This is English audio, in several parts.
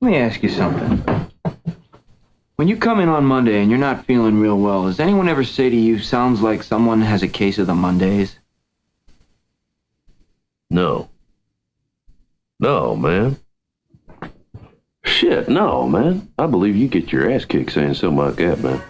Let me ask you something. When you come in on Monday and you're not feeling real well, does anyone ever say to you, sounds like someone has a case of the Mondays? No. No, man. Shit, no, man. I believe you get your ass kicked saying something like that, man.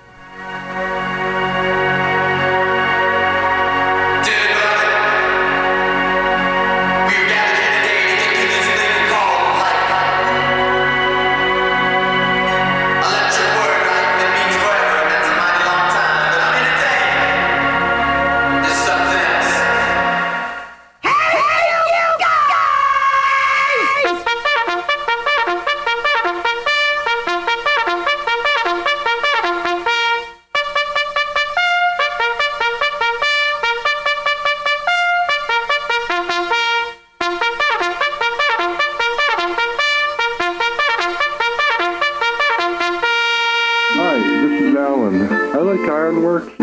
IRONWORX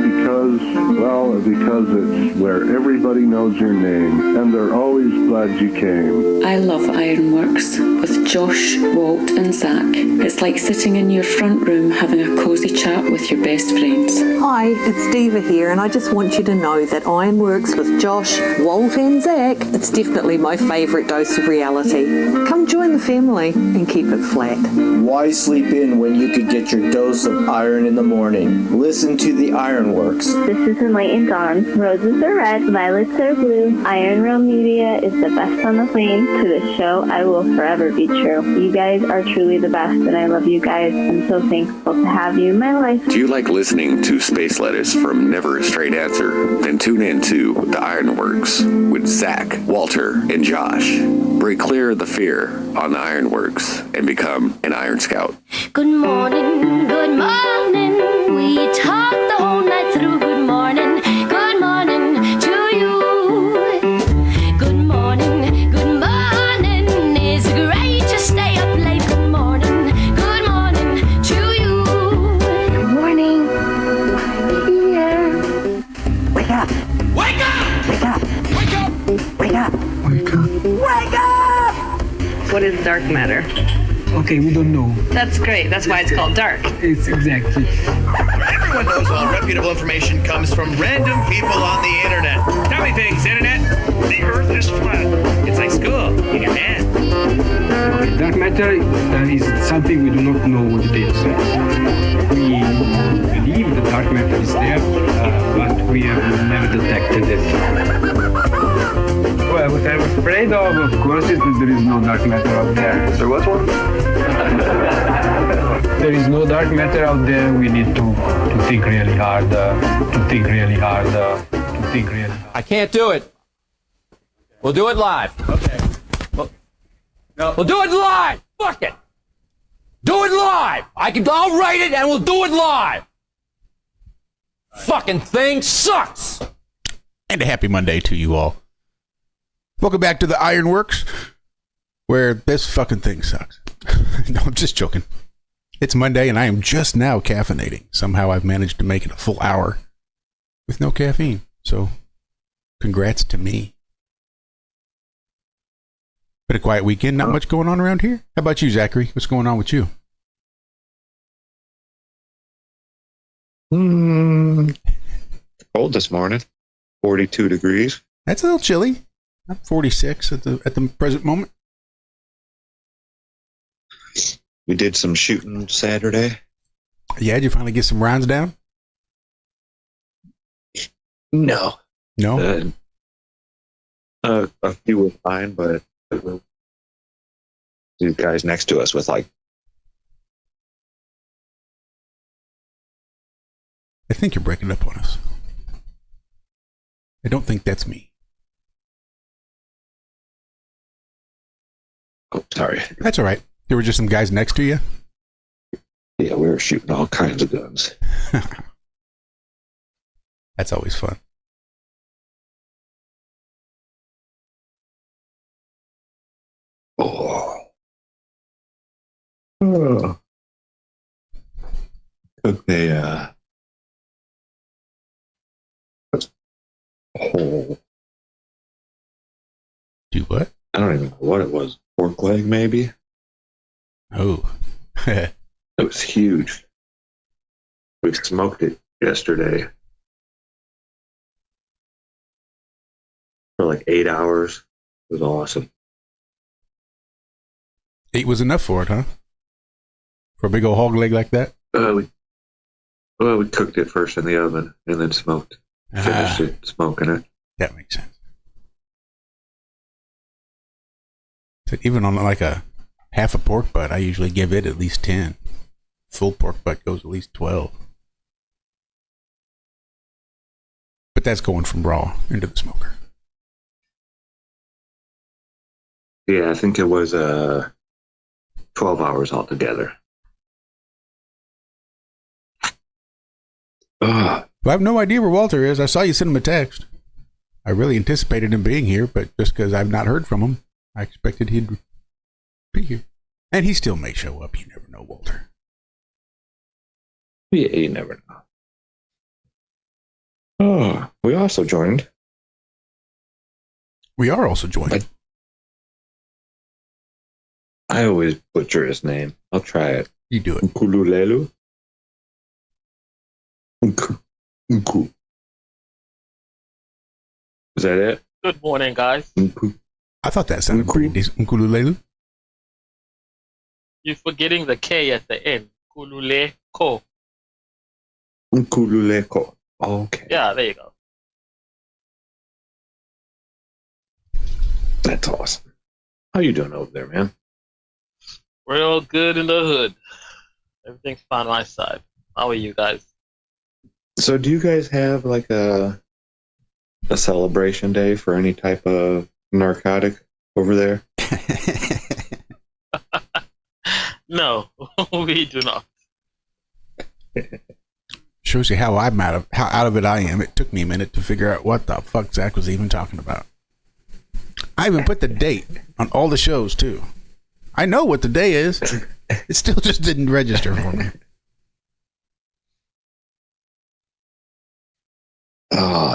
because it's where everybody knows your name, and they're always glad you came. I love IRONWORX with Josh, Walt and Zack. It's like sitting in your front room having a cosy chat with your best friends. Hi, it's Diva here, and I just want you to know that IRONWORX with Josh, Walt and Zack, it's definitely my favourite dose of reality. Come join the family and keep it flat. Why sleep in when you could get your dose of iron in the morning? Listen to the IRONWORX. This is Enlightened Dawn. Roses are red, violets are blue. ironrealmmedia is the best on the plane. To this show, I will forever be true. You guys are truly the best, and I love you guys. I'm so thankful to have you in my life. Do you like listening to space letters from Never a Straight Answer? Then tune in to the IRONWORX with Zack, Walter, and Josh. Break clear of the fear on the IRONWORX and become an Iron Scout. Good morning, good morning. We talk the whole night through. Good morning to you. Good morning, it's great to stay up late. Good morning to you. Good morning. Here. Wake up! Wake up! Wake up! Wake up! Wake up! Wake up! Wake up! What is dark matter? Okay, we don't know. That's great. That's why it's called dark. It's exactly. Everyone knows all reputable information comes from random people on the internet. Tell me things, internet. The earth is flat. It's like school. You can dance. Okay, dark matter is something we do not know what it is. We believe that dark matter is there, but we have never detected it. Well, what I'm afraid of course, is that there is no dark matter out there. There was one? There is no dark matter out there. We need to think really hard, I can't do it. We'll do it live. Okay. We'll do it live. Fuck it. Do it live. I'll write it and we'll do it live. Fucking thing sucks. And a happy Monday to you all. Welcome back to the IRONWORX, where this fucking thing sucks. No, I'm just joking. It's Monday and I am just now caffeinating. Somehow I've managed to make it a full hour with no caffeine. So, congrats to me. Been a quiet weekend, not much going on around here. How about you, Zachary? What's going on with you? Cold this morning, 42 degrees. That's a little chilly. I'm 46 at the present moment. We did some shooting Saturday. Yeah, did you finally get some rounds down? No. No? A few were fine, but these guys next to us with like... I think you're breaking up on us. I don't think that's me. Oh, sorry. That's all right. There were just some guys next to you? Yeah, we were shooting all kinds of guns. That's always fun. Oh. Took a whole... Do what? I don't even know what it was. Pork leg, maybe? Oh. It was huge. We smoked it yesterday for like 8 hours. It was awesome. 8 was enough for it, huh? For a big old hog leg like that? We cooked it first in the oven and then smoked. Finished it, smoking it. That makes sense. So even on like a half a pork butt, I usually give it at least 10. Full pork butt goes at least 12. But that's going from raw into the smoker. Yeah, I think it was 12 hours altogether. Well, I have no idea where Walter is. I saw you send him a text. I really anticipated him being here, but just because I've not heard from him, I expected he'd be here. And he still may show up. You never know, Walter. Yeah, you never know. Oh, we also joined. We are also joined. I always butcher his name. I'll try it. You do it. Nkululelu. Nku. Is that it? Good morning, guys. I thought that sounded pretty decent. Nkululelu. You're forgetting the K at the end. Kululeko. Nkululeko. Okay. Yeah, there you go. That's awesome. How you doing over there, man? Real good in the hood. Everything's fine on my side. How are you guys? So do you guys have like a celebration day for any type of narcotic over there? No, we do not. Shows you how out of it I am. It took me a minute to figure out what the fuck Zack was even talking about. I even put the date on all the shows too. I know what the day is. It still just didn't register for me.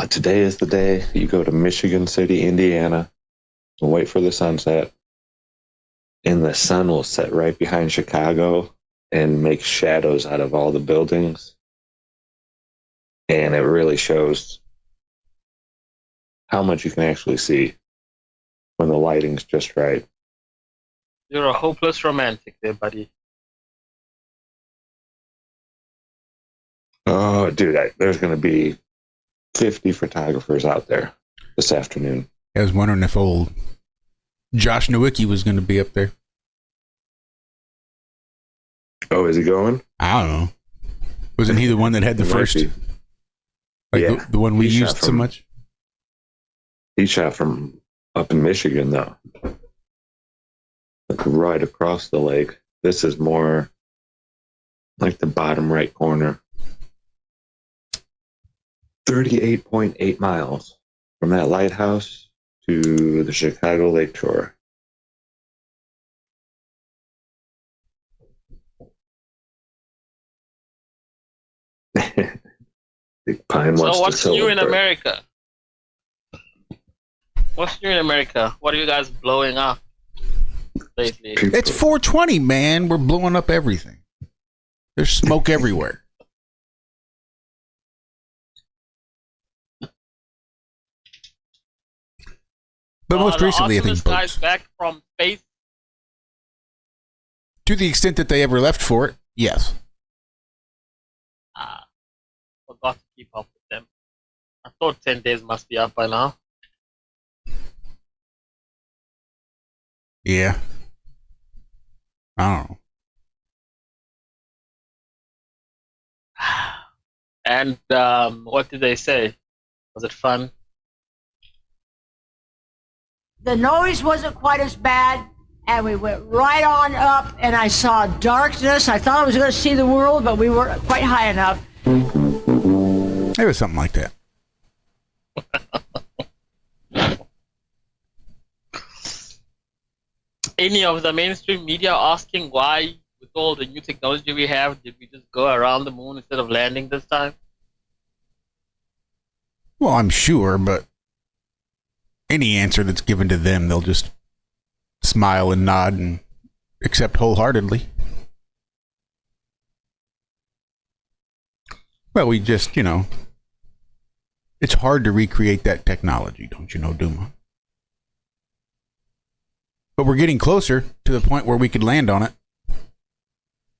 Today is the day you go to Michigan City, Indiana, and wait for the sunset. And the sun will set right behind Chicago and make shadows out of all the buildings. And it really shows how much you can actually see when the lighting's just right. You're a hopeless romantic there, buddy. Oh, dude, there's going to be 50 photographers out there this afternoon. I was wondering if old Josh Nowicki was going to be up there. Oh, is he going? I don't know. Wasn't he the one that had the first? Like yeah, the one we used so much? He shot from up in Michigan, though. Like right across the lake. This is more like the bottom right corner. 38.8 miles from that lighthouse to the Chicago Lake Shore. Big Pine wants So what's to new celebrate. in America? What's new in America? What are you guys blowing up lately? It's 420, man. We're blowing up everything. There's smoke everywhere. But most recently, I think guys back from space. To the extent that they ever left for it, yes. Forgot to keep up with them. I thought 10 days must be up by now. Yeah. I don't know. And what did they say? Was it fun? The noise wasn't quite as bad, and we went right on up, and I saw darkness. I thought I was going to see the world, but we weren't quite high enough. It was something like that. Any of the mainstream media asking why, with all the new technology we have, did we just go around the moon instead of landing this time? Well, I'm sure, but any answer that's given to them, they'll just smile and nod and accept wholeheartedly. Well, we just, it's hard to recreate that technology, don't you know, Duma? But we're getting closer to the point where we could land on it.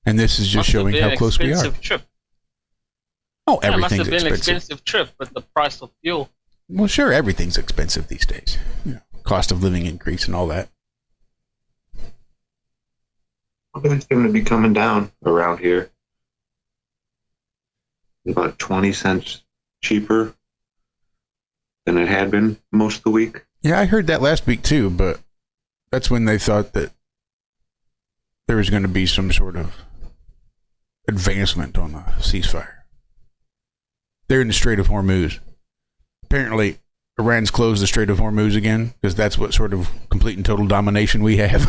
And this is just showing how close we are. Trip. Oh, Yeah, everything's it must have been an expensive. expensive trip with the price of fuel. Well, sure, everything's expensive these days. Cost of living increase and all that. It's going to be coming down around here. About 20 cents cheaper than it had been most of the week. Yeah, I heard that last week too, but that's when they thought that there was going to be some sort of advancement on the ceasefire. They're in the Strait of Hormuz. Apparently, Iran's closed the Strait of Hormuz again because that's what sort of complete and total domination we have.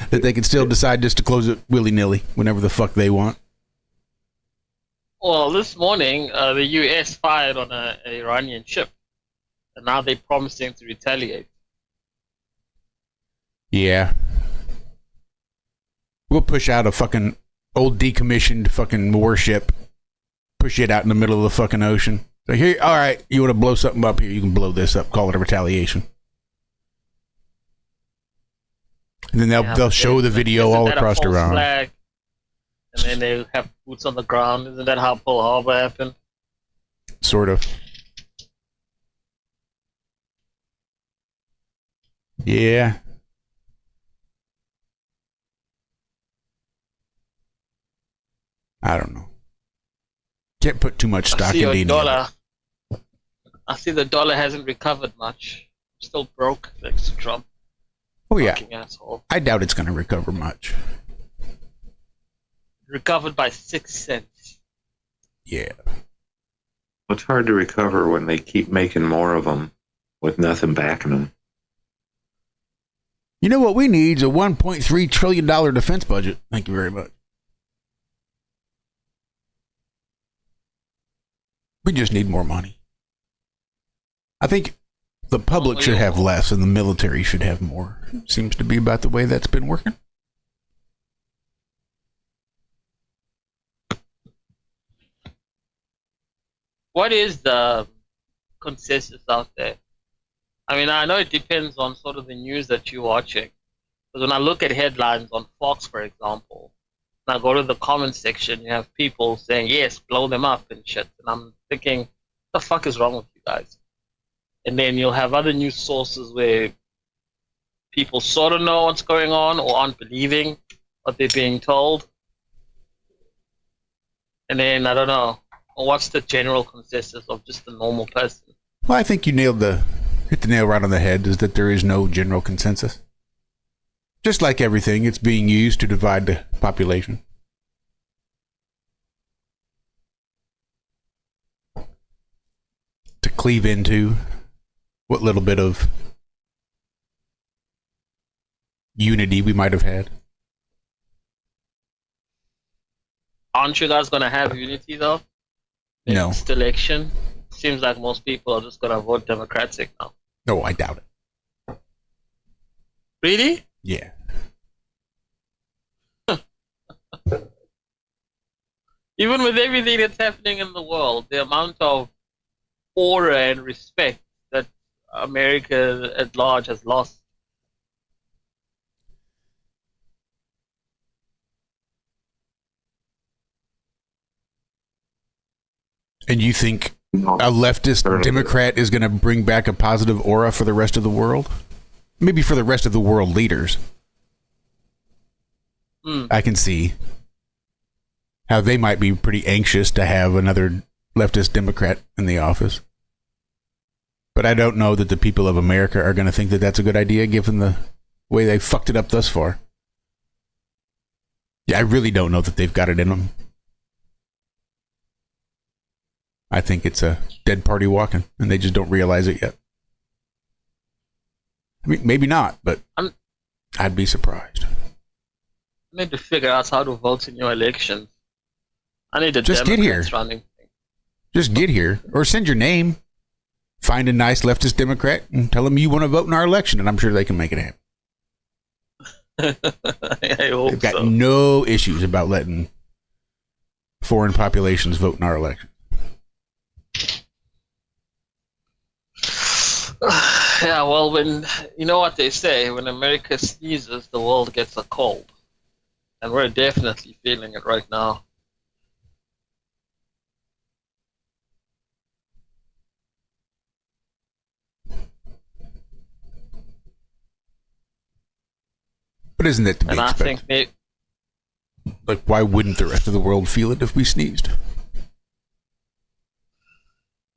That they can still decide just to close it willy-nilly whenever the fuck they want. Well, this morning, the U.S. fired on an Iranian ship, and now they're promising to retaliate. Yeah. We'll push out a fucking old decommissioned fucking warship, push it out in the middle of the fucking ocean. So here, all right, you want to blow something up here, you can blow this up, call it a retaliation. And then they'll show the video all across Iran. Flag, and then they have boots on the ground. Isn't that how Pearl Harbor happened? Sort of. Yeah. I don't know. Can't put too much stock in the dollar. I see the dollar hasn't recovered much. Still broke thanks to Trump. Oh yeah. Asshole. I doubt it's going to recover much. Recovered by 6 cents. Yeah. It's hard to recover when they keep making more of them with nothing backing them. You know what we need is a $1.3 trillion defense budget. Thank you very much. We just need more money. I think the public should have less and the military should have more. Seems to be about the way that's been working. What is the consensus out there? I mean, I know it depends on sort of the news that you're watching. Because when I look at headlines on Fox, for example, and I go to the comments section, you have people saying, yes, blow them up and shit. And I'm thinking, what the fuck is wrong with you guys? And then you'll have other news sources where people sort of know what's going on or aren't believing what they're being told. And then, I don't know, what's the general consensus of just the normal person? Well, I think you hit the nail right on the head, is that there is no general consensus. Just like everything, it's being used to divide the population. To cleave into what little bit of unity we might have had. Aren't you guys going to have unity, though? No. Next election? Seems like most people are just going to vote Democratic now. No, I doubt it. Really? Yeah. Even with everything that's happening in the world, the amount of aura and respect that America at large has lost. And you think a leftist Democrat is going to bring back a positive aura for the rest of the world? Maybe for the rest of the world leaders. I can see how they might be pretty anxious to have another leftist Democrat in the office. But I don't know that the people of America are going to think that that's a good idea given the way they fucked it up thus far. Yeah, I really don't know that they've got it in them. I think it's a dead party walking, and they just don't realize it yet. I mean, maybe not, but I'd be surprised. I need to figure out how to vote in your elections. I need a Just get here. Running. Just get here, or send your name. Find a nice leftist Democrat and tell them you want to vote in our election, and I'm sure they can make it happen. I hope They've got no issues about letting foreign populations vote in our election. Yeah, well, when you know what they say, when America sneezes, the world gets a cold, and we're definitely feeling it right now. But isn't it to be And I expected? think Like, why wouldn't the rest of the world feel it if we sneezed?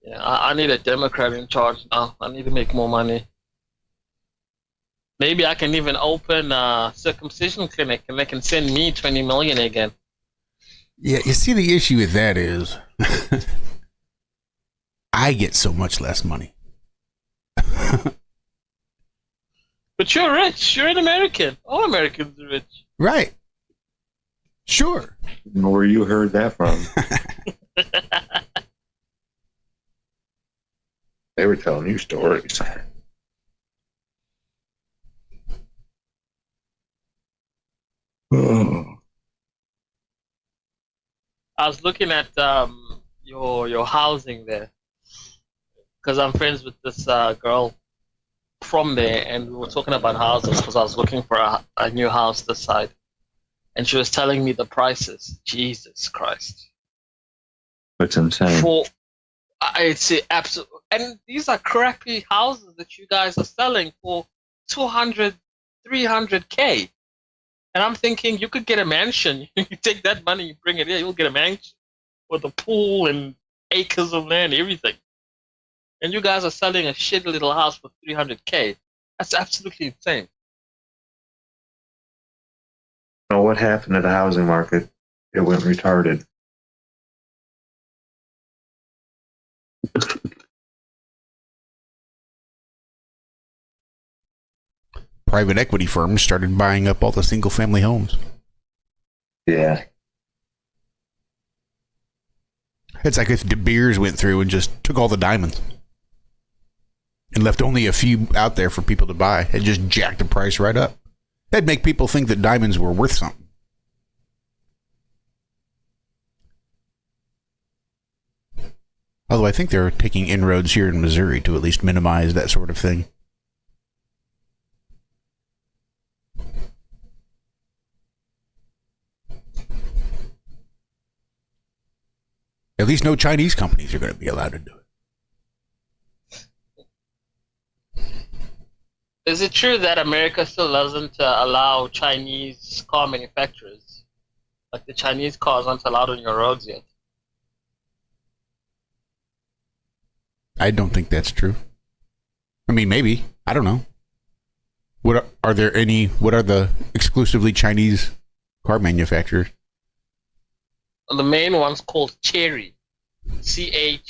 yeah, I need a Democrat in charge now. I need to make more money. Maybe I can even open a circumcision clinic, and they can send me 20 million again. Yeah, you see, the issue with that is I get so much less money. But you're rich. You're an American. All Americans are rich. Right. Sure. Where you heard that from? They were telling you stories. I was looking at your housing there because I'm friends with this girl from there, and we were talking about houses because I was looking for a new house this side, and she was telling me the prices. Jesus Christ! That's insane. I'd say absolute, and these are crappy houses that you guys are selling for 200, 300K. And I'm thinking you could get a mansion. You take that money, you bring it here, you'll get a mansion with a pool and acres of land, everything. And you guys are selling a shitty little house for 300K. That's absolutely insane. You know what happened to the housing market? It went retarded. Private equity firms started buying up all the single-family homes. Yeah. It's like if De Beers went through and just took all the diamonds and left only a few out there for people to buy and just jacked the price right up. That'd make people think that diamonds were worth something. Although I think they're taking inroads here in Missouri to at least minimize that sort of thing. At least no Chinese companies are going to be allowed to do it. Is it true that America still doesn't allow Chinese car manufacturers? Like the Chinese cars aren't allowed on your roads yet? I don't think that's true. I mean, maybe. I don't know. What are the exclusively Chinese car manufacturers? The main one's called Chery. Cherry.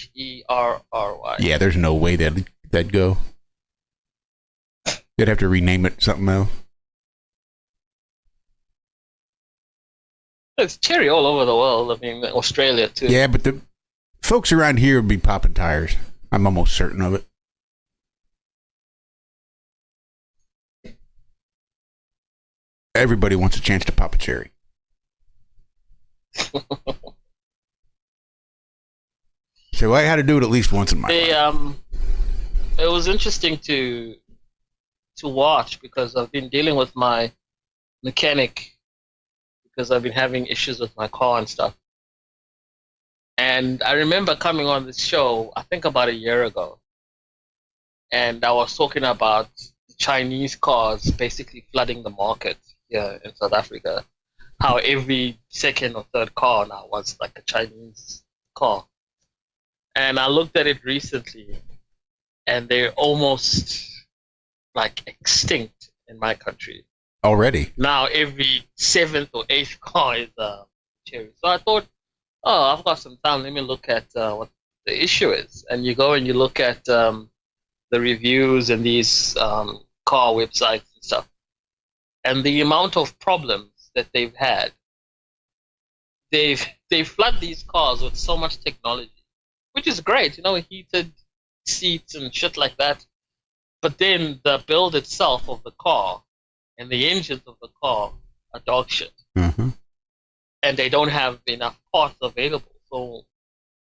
Yeah, there's no way that'd go. They'd have to rename it something else. It's Chery all over the world. I mean, Australia too. Yeah, but the folks around here would be popping tires. I'm almost certain of it. Everybody wants a chance to pop a cherry. So I had to do it at least once in my life. It was interesting to watch because I've been dealing with my mechanic because I've been having issues with my car and stuff. And I remember coming on this show, I think about a year ago, and I was talking about Chinese cars basically flooding the market here in South Africa. How every second or third car now was like a Chinese car. And I looked at it recently, and they're almost like extinct in my country. Already? Now every seventh or eighth car is a Chery. So I thought, oh, I've got some time. Let me look at what the issue is. And you go and you look at the reviews and these car websites and stuff. And the amount of problems that they've had, they flood these cars with so much technology, which is great, heated seats and shit like that. But then the build itself of the car and the engines of the car are dog shit. Mm-hmm. and they don't have enough parts available. So,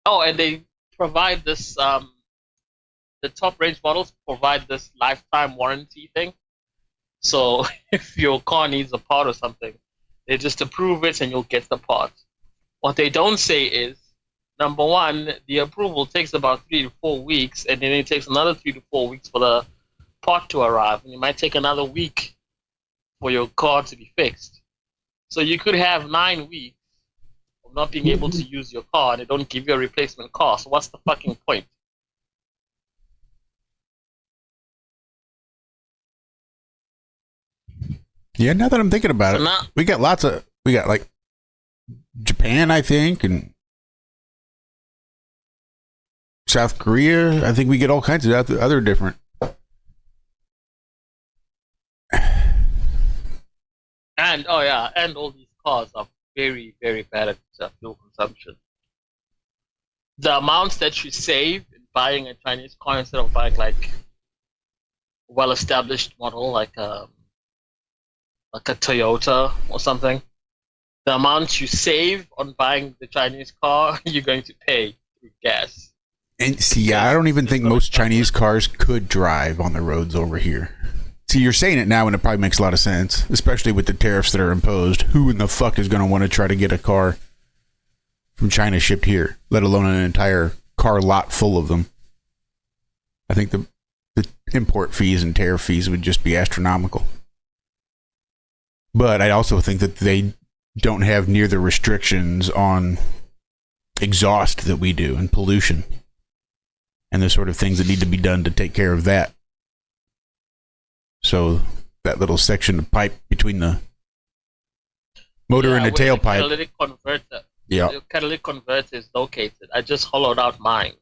and they provide this. The top range models provide this lifetime warranty thing. So if your car needs a part or something, they just approve it and you'll get the part. What they don't say is, number one, the approval takes about 3 to 4 weeks, and then it takes another 3 to 4 weeks for the part to arrive, and it might take another week for your car to be fixed. So you could have 9 weeks of not being able to use your car, and they don't give you a replacement car. So what's the fucking point? Yeah, now that I'm thinking about it, we got like Japan, I think, and South Korea. I think we get all kinds of other different. And all these cars are very, very bad at fuel consumption. The amounts that you save in buying a Chinese car instead of buying like a well-established model like a Toyota or something, the amount you save on buying the Chinese car, you're going to pay through gas. And see, I don't even think most Chinese cars could drive on the roads over here. See, you're saying it now, and it probably makes a lot of sense, especially with the tariffs that are imposed. Who in the fuck is going to want to try to get a car from China shipped here, let alone an entire car lot full of them? I think the import fees and tariff fees would just be astronomical. But I also think that they don't have near the restrictions on exhaust that we do and pollution and the sort of things that need to be done to take care of that. So that little section of pipe between the motor and the tailpipe. The catalytic converter is located. I just hollowed out mine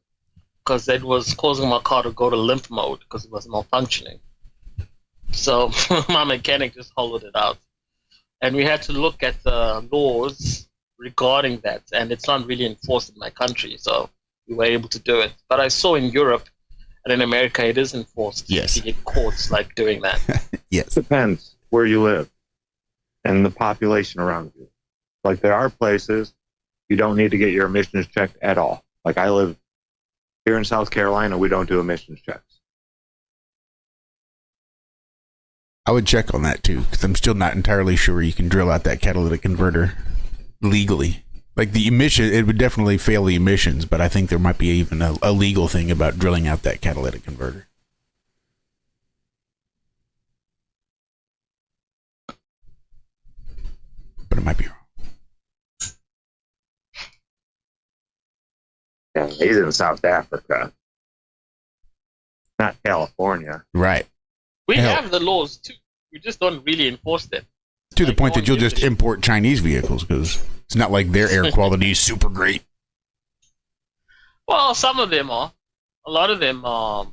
because it was causing my car to go to limp mode because it was malfunctioning. So my mechanic just hollowed it out. And we had to look at the laws regarding that, and it's not really enforced in my country, so we were able to do it. But I saw in Europe and in America it is enforced. Yes. You get courts like doing that. Yes. Depends where you live and the population around you. Like there are places you don't need to get your emissions checked at all. Like I live here in South Carolina, we don't do emissions checks. I would check on that too, because I'm still not entirely sure you can drill out that catalytic converter legally. Like the emission, it would definitely fail the emissions, but I think there might be even a legal thing about drilling out that catalytic converter. But it might be wrong. Yeah, he's in South Africa, not California. Right. We have the laws too. We just don't really enforce them. To the point that you'll just import Chinese vehicles because it's not like their air quality is super great. Well, some of them are. A lot of them are,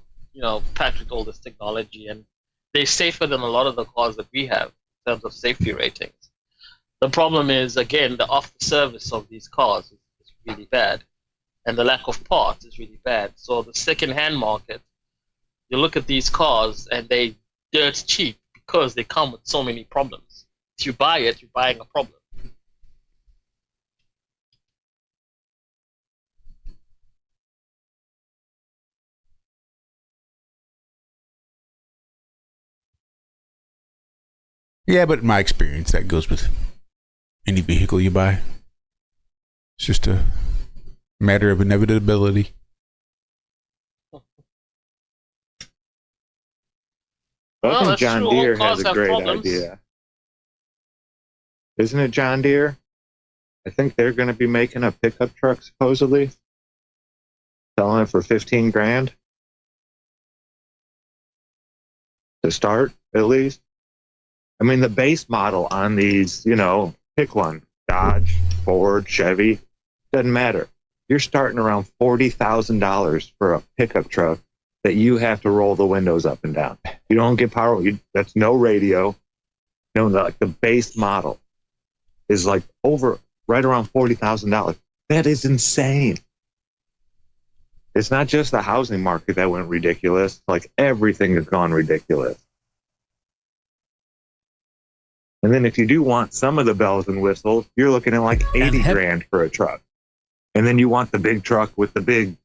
packed with all this technology, and they're safer than a lot of the cars that we have in terms of safety ratings. The problem is, again, the after-service of these cars is really bad, and the lack of parts is really bad. So the second-hand market, you look at these cars, and they dirt cheap because they come with so many problems. If you buy it, you're buying a problem. Yeah, but in my experience, that goes with any vehicle you buy. It's just a matter of inevitability. I think John Deere has a great idea. Isn't it John Deere? I think they're going to be making a pickup truck, supposedly. Selling it for $15,000. To start, at least. I mean, the base model on these, pick one. Dodge, Ford, Chevy. Doesn't matter. You're starting around $40,000 for a pickup truck that you have to roll the windows up and down. You don't get power. That's no radio. Like the base model is like right around $40,000. That is insane. It's not just the housing market that went ridiculous. Like everything has gone ridiculous. And then if you do want some of the bells and whistles, you're looking at like 80 grand for a truck. And then you want the big truck with the big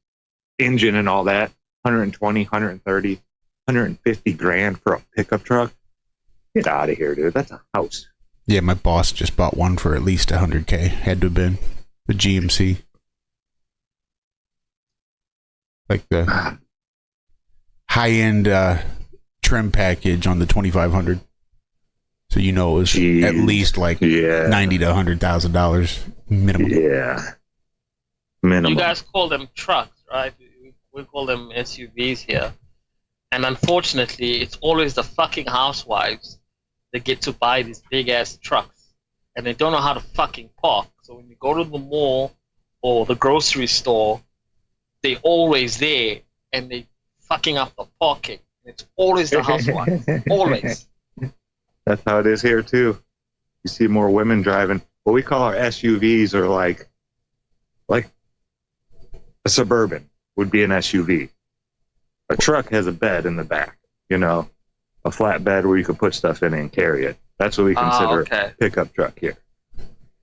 engine and all that, 120, 130, 150 grand for a pickup truck. Get out of here, dude. That's a house. Yeah, my boss just bought one for at least 100K. Had to have been the GMC. Like the high-end trim package on the 2500. So you know it was at least like $90,000 to $100,000 minimum. Yeah. Minimum. You guys call them trucks, right? We call them SUVs here. And unfortunately, it's always the fucking housewives that get to buy these big-ass trucks. And they don't know how to fucking park. So when you go to the mall or the grocery store, they're always there and they fucking up the parking. It's always the housewives. Always. That's how it is here, too. You see more women driving. What we call our SUVs are like a Suburban would be an SUV. A truck has a bed in the back, you know, a flat bed where you can put stuff in it and carry it. That's what we consider a pickup truck here.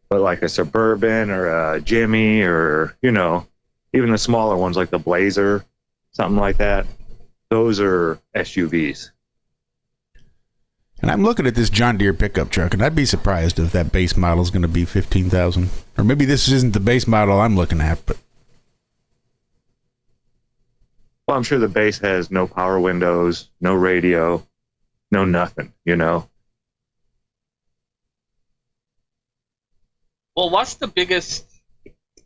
But like a Suburban or a Jimmy or, you know, even the smaller ones like the Blazer, something like that, those are SUVs. And I'm looking at this John Deere pickup truck, and I'd be surprised if that base model is going to be $15,000. Or maybe this isn't the base model I'm looking at, but... Well, I'm sure the base has no power windows, no radio, no nothing, you know? Well, what's the biggest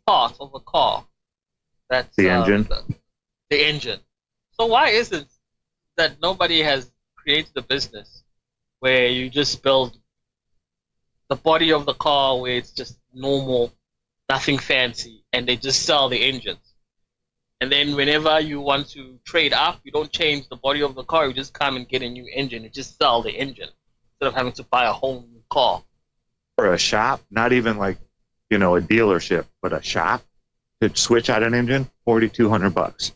part of a car? That's the engine. The engine. So why is it that nobody has created a business where you just build the body of the car where it's just normal, nothing fancy, and they just sell the engines? And then whenever you want to trade up, you don't change the body of the car, you just come and get a new engine. You just sell the engine instead of having to buy a whole new car. For a shop, not even like, you know, a dealership, but a shop to switch out an engine, $4,200.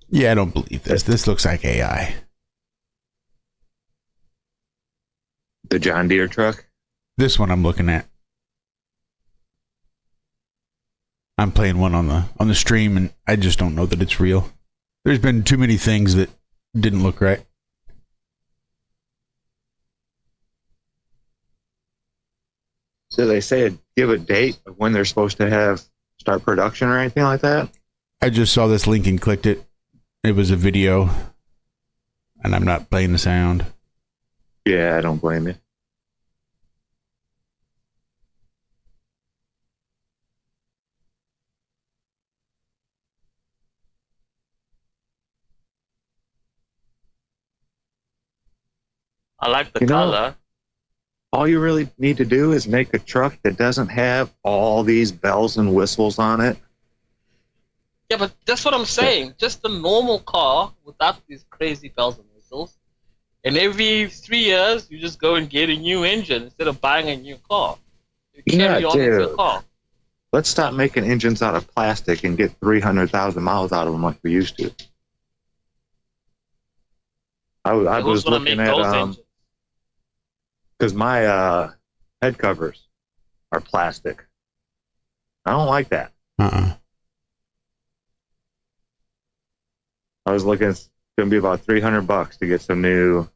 Yeah, I don't believe this. This looks like AI. The John Deere truck? This one I'm looking at. I'm playing one on the stream, and I just don't know that it's real. There's been too many things that didn't look right. So they say give a date of when they're supposed to start production or anything like that? I just saw this link and clicked it. It was a video, and I'm not playing the sound. Yeah, I don't blame you. I like the color. All you really need to do is make a truck that doesn't have all these bells and whistles on it. Yeah, but that's what I'm saying. Just a normal car without these crazy bells and whistles. And every 3 years, you just go and get a new engine instead of buying a new car. You carry on with your car. Let's stop making engines out of plastic and get 300,000 miles out of them like we used to. I was looking at because my head covers are plastic. I don't like that. I was looking, it's going to be about $300 to get some new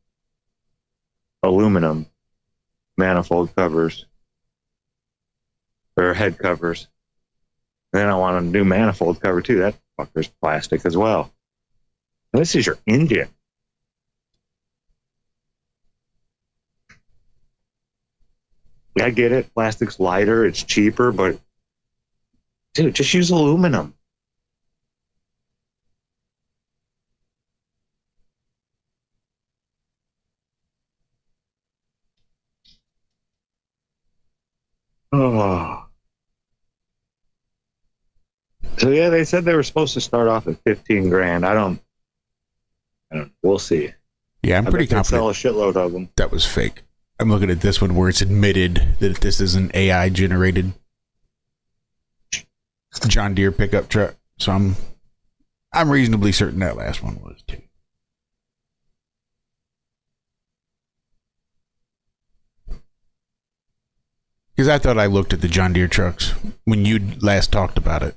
aluminum manifold covers or head covers. And then I want a new manifold cover too. That fucker's plastic as well. And this is your engine. I get it. Plastic's lighter. It's cheaper, but dude, just use aluminum. Oh. So yeah, they said they were supposed to start off at 15 grand. I don't. We'll see. Yeah, I'm pretty confident. Sell a shitload of them. That was fake. I'm looking at this one where it's admitted that this is an AI generated John Deere pickup truck. So I'm I'm reasonably certain that last one was too. Because I thought I looked at the John Deere trucks when you last talked about it.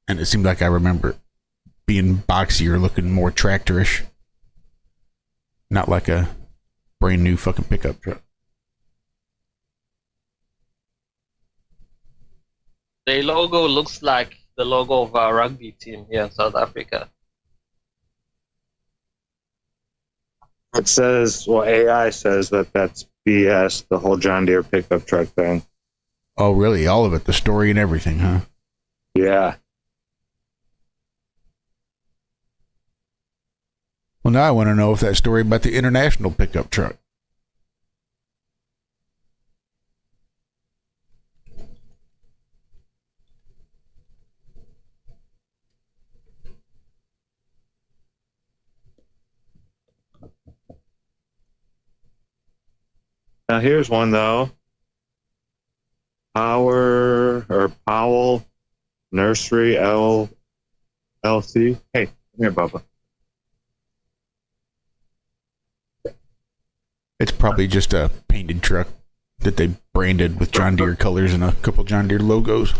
And it seemed like I remember it being boxier, looking more tractorish. Not like a brand new fucking pickup truck. The logo looks like the logo of our rugby team here in South Africa. It says, well, AI says that that's BS, the whole John Deere pickup truck thing. Oh, really? All of it? The story and everything, huh? Yeah. Well, now I want to know if that story about the international pickup truck. Now here's one though. Powell Nursery LLC. Hey, come here, Bubba. It's probably just a painted truck that they branded with John Deere colors and a couple John Deere logos.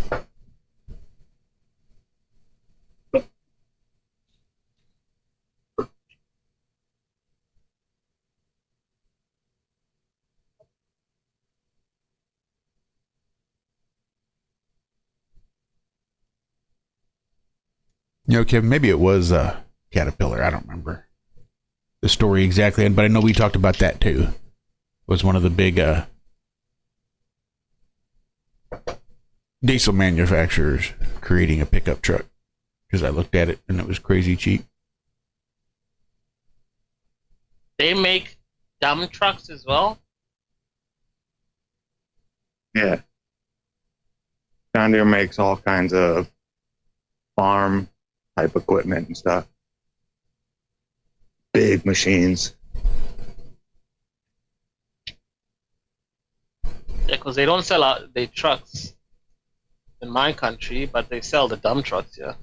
You know, Kevin, maybe it was Caterpillar. I don't remember the story exactly, but I know we talked about that too. It was one of the big diesel manufacturers creating a pickup truck, because I looked at it and it was crazy cheap. They make dump trucks as well? Yeah. John Deere makes all kinds of farm type equipment and stuff. Big machines. Yeah, because they don't sell out the trucks in my country, but they sell the dump trucks here.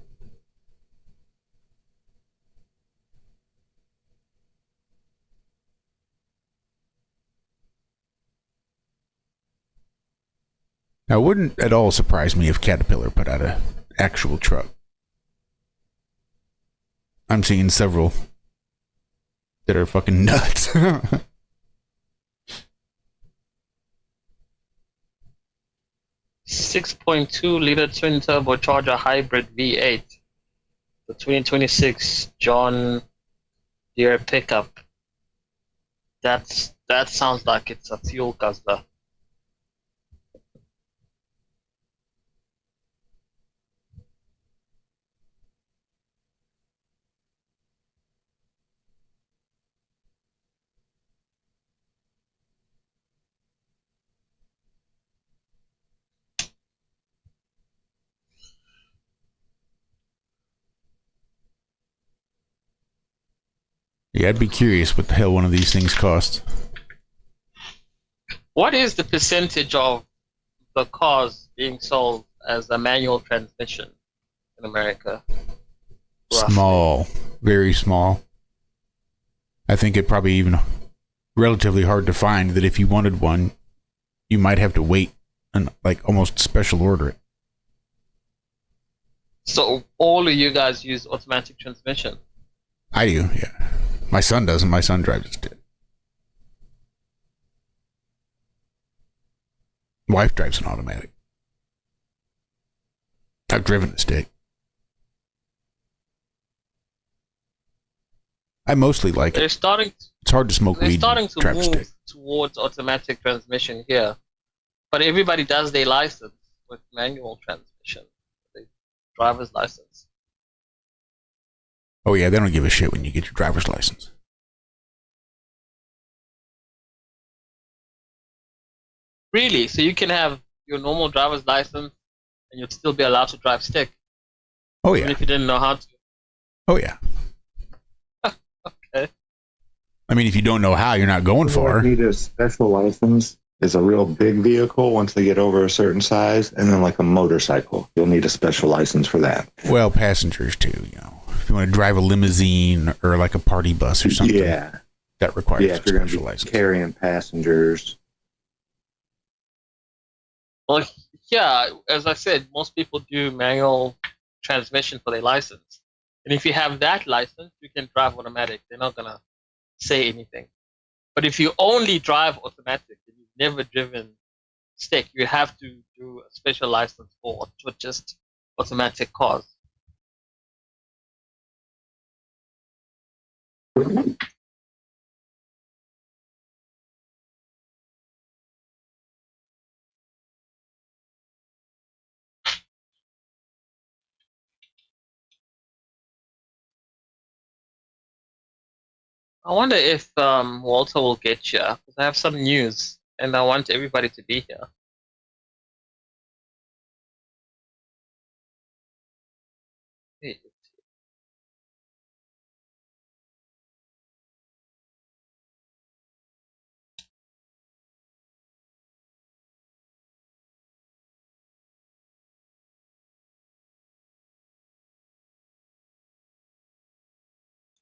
Now, it wouldn't at all surprise me if Caterpillar put out an actual truck. I'm seeing several that are fucking nuts. 6.2-liter twin turbocharger hybrid V8. The 2026 John Deere pickup. That sounds like it's a fuel guzzler. Yeah, I'd be curious what the hell one of these things costs. What is the percentage of the cars being sold as a manual transmission in America? Roughly? Small. Very small. I think it probably even relatively hard to find that if you wanted one, you might have to wait and like almost special order it. So all of you guys use automatic transmission? I do, yeah. My son doesn't. My son drives a stick. Wife drives an automatic. I've driven a stick. I mostly like They're it. starting. It's hard to smoke They're weed starting and to drive a move stick. towards automatic transmission here, but everybody does their license with manual transmission, the driver's license. Oh yeah, they don't give a shit when you get your driver's license. Really? So you can have your normal driver's license and you'd still be allowed to drive stick? Oh yeah. Even if you didn't know how to? Oh yeah. Okay. I mean, if you don't know how, you're not going far. You need a special license is a real big vehicle once they get over a certain size, and then like a motorcycle. You'll need a special license for that. Well, passengers too, you know. If you want to drive a limousine or like a party bus or something. Yeah. That requires a if you're going to special be license. carrying passengers. Well, yeah, as I said, most people do manual transmission for their license. And if you have that license, you can drive automatic. They're not going to say anything. But if you only drive automatic and you've never driven stick, you have to do a special license for just automatic cars. I wonder if Walter will get here, because I have some news, and I want everybody to be here.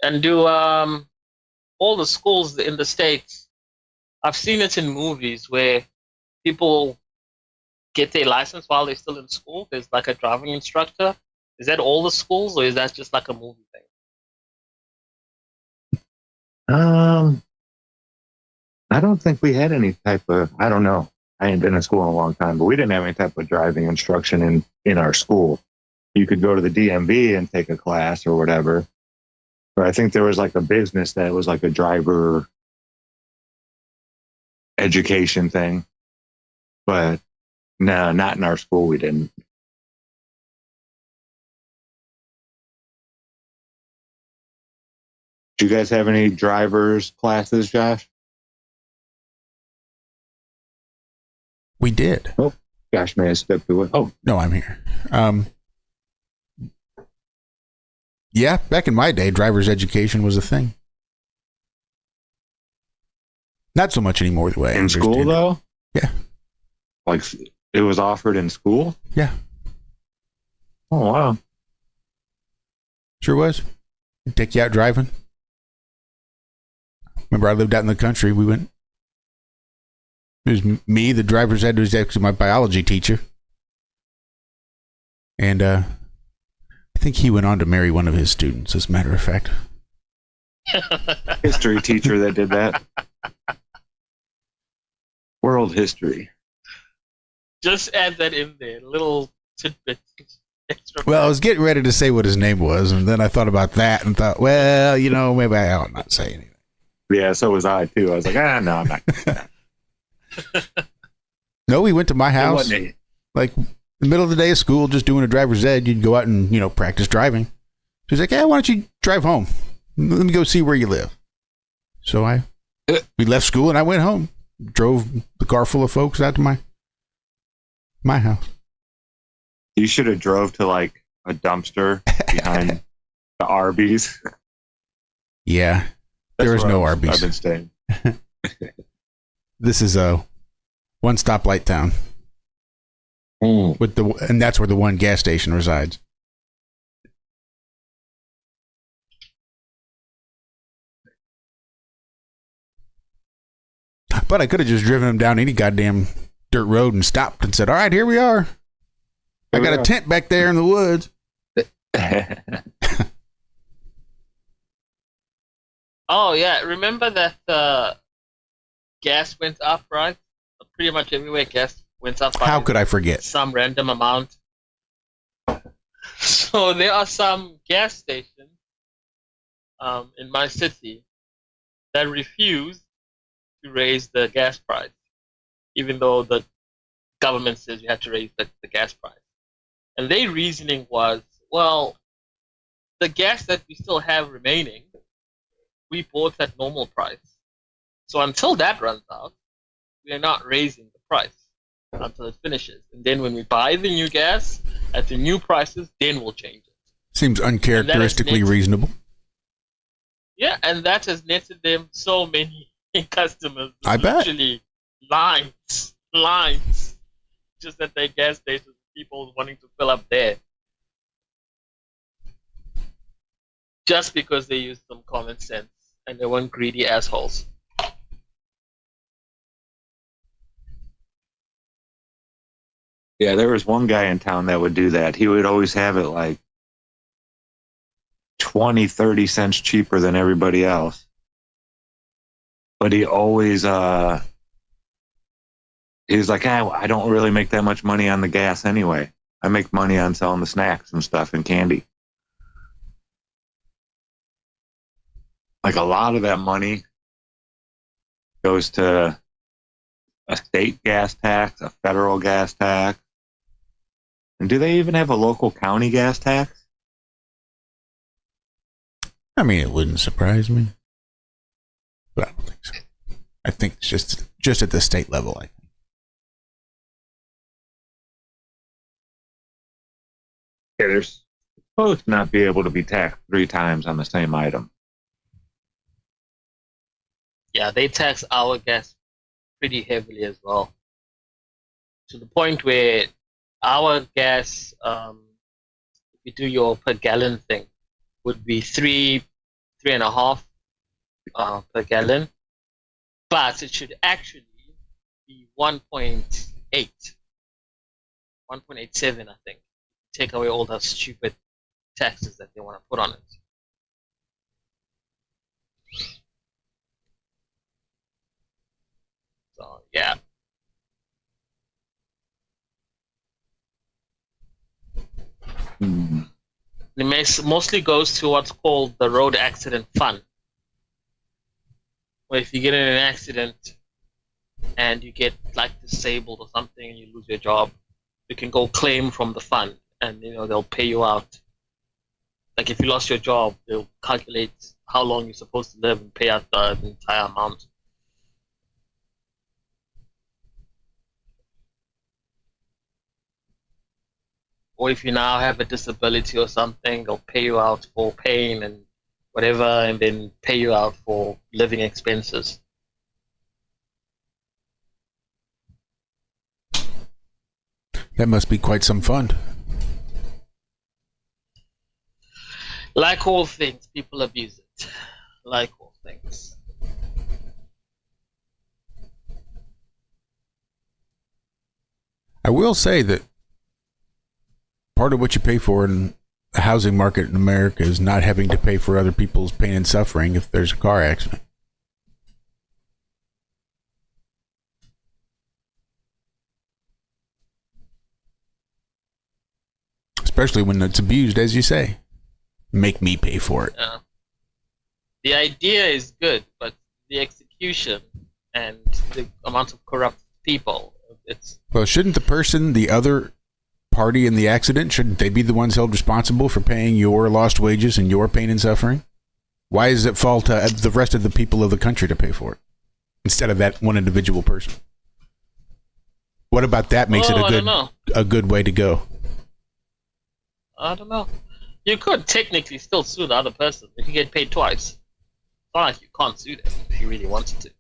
And do all the schools in the States, I've seen it in movies where people get their license while they're still in school. There's like a driving instructor. Is that all the schools, or is that just like a movie thing? I don't think we had any type of, I don't know. I ain't been in school in a long time, but we didn't have any type of driving instruction in our school. You could go to the DMV and take a class or whatever. But I think there was like a business that was like a driver education thing. But no, not in our school. We didn't. Do you guys have any driver's classes, Josh? We did. Oh, Josh may have stepped away. Oh, no, I'm here. Yeah, back in my day, driver's education was a thing. Not so much anymore the way I in school, understand it. though? Yeah. Like, it was offered in school? Yeah. Oh, wow. Sure was. They'd take you out driving. Remember, I lived out in the country. We went. It was me, the driver's ed, was actually my biology teacher. And I think he went on to marry one of his students, as a matter of fact. History teacher that did that. World history. Just add that in there, little tidbit. Extra. Well, I was getting ready to say what his name was, and then I thought about that and thought, well, you know, maybe I ought not say anything. Yeah, so was I, too. I was like, no, I'm not going to say that. No, he went to my house. Like, in the middle of the day of school, just doing a driver's ed, you'd go out and, you know, practice driving. He's like, why don't you drive home? Let me go see where you live. So we left school and I went home. Drove the car full of folks out to my house. You should have drove to, like, a dumpster behind the Arby's. Yeah. There is no Arby's. I've been staying. This is a one stoplight town. And that's where the one gas station resides. But I could have just driven him down any goddamn dirt road and stopped and said, all right, here we are. I got a tent back there in the woods. Oh, yeah. Remember that gas went up, right? Pretty much everywhere gas went up. How could I forget? Some random amount. So there are some gas stations in my city that refuse to raise the gas price, even though the government says you have to raise the gas price. And their reasoning was, well, the gas that we still have remaining, we bought at normal price. So until that runs out, we are not raising the price until it finishes. And then when we buy the new gas at the new prices, then we'll change it. Seems uncharacteristically reasonable. Yeah, and that has netted them so many customers. I bet. Literally lines, just at their gas stations, people wanting to fill up there, just because they used some common sense and they weren't greedy assholes. Yeah, there was one guy in town that would do that. He would always have it like 20, 30 cents cheaper than everybody else. But he always, he was like, I don't really make that much money on the gas anyway. I make money on selling the snacks and stuff and candy. Like a lot of that money goes to a state gas tax, a federal gas tax. And do they even have a local county gas tax? I mean, it wouldn't surprise me. But I don't think so. I think it's just at the state level, I think. Yeah, they're supposed to not be able to be taxed 3 times on the same item. Yeah, they tax our gas pretty heavily as well. To the point where our gas, if you do your per gallon thing, would be 3.5 per gallon, but it should actually be 1.8, 1.87, I think. Take away all the stupid taxes that they want to put on it. So yeah. It mostly goes to what's called the road accident fund. Where if you get in an accident and you get like disabled or something and you lose your job, you can go claim from the fund and they'll pay you out. Like if you lost your job, they'll calculate how long you're supposed to live and pay out the entire amount. Or if you now have a disability or something, they'll pay you out for pain and whatever, and then pay you out for living expenses. That must be quite some fun. Like all things, people abuse it. Like all things. I will say that part of what you pay for in the housing market in America is not having to pay for other people's pain and suffering if there's a car accident. Especially when it's abused, as you say. Make me pay for it. Yeah. The idea is good, but the execution and the amount of corrupt people, it's... Well, shouldn't the person, the other party in the accident, shouldn't they be the ones held responsible for paying your lost wages and your pain and suffering? Why does it fall to the rest of the people of the country to pay for it instead of that one individual person? What about that makes it a good way to go? I don't know. You could technically still sue the other person if you get paid twice. It's not like you can't sue them if you really wanted to.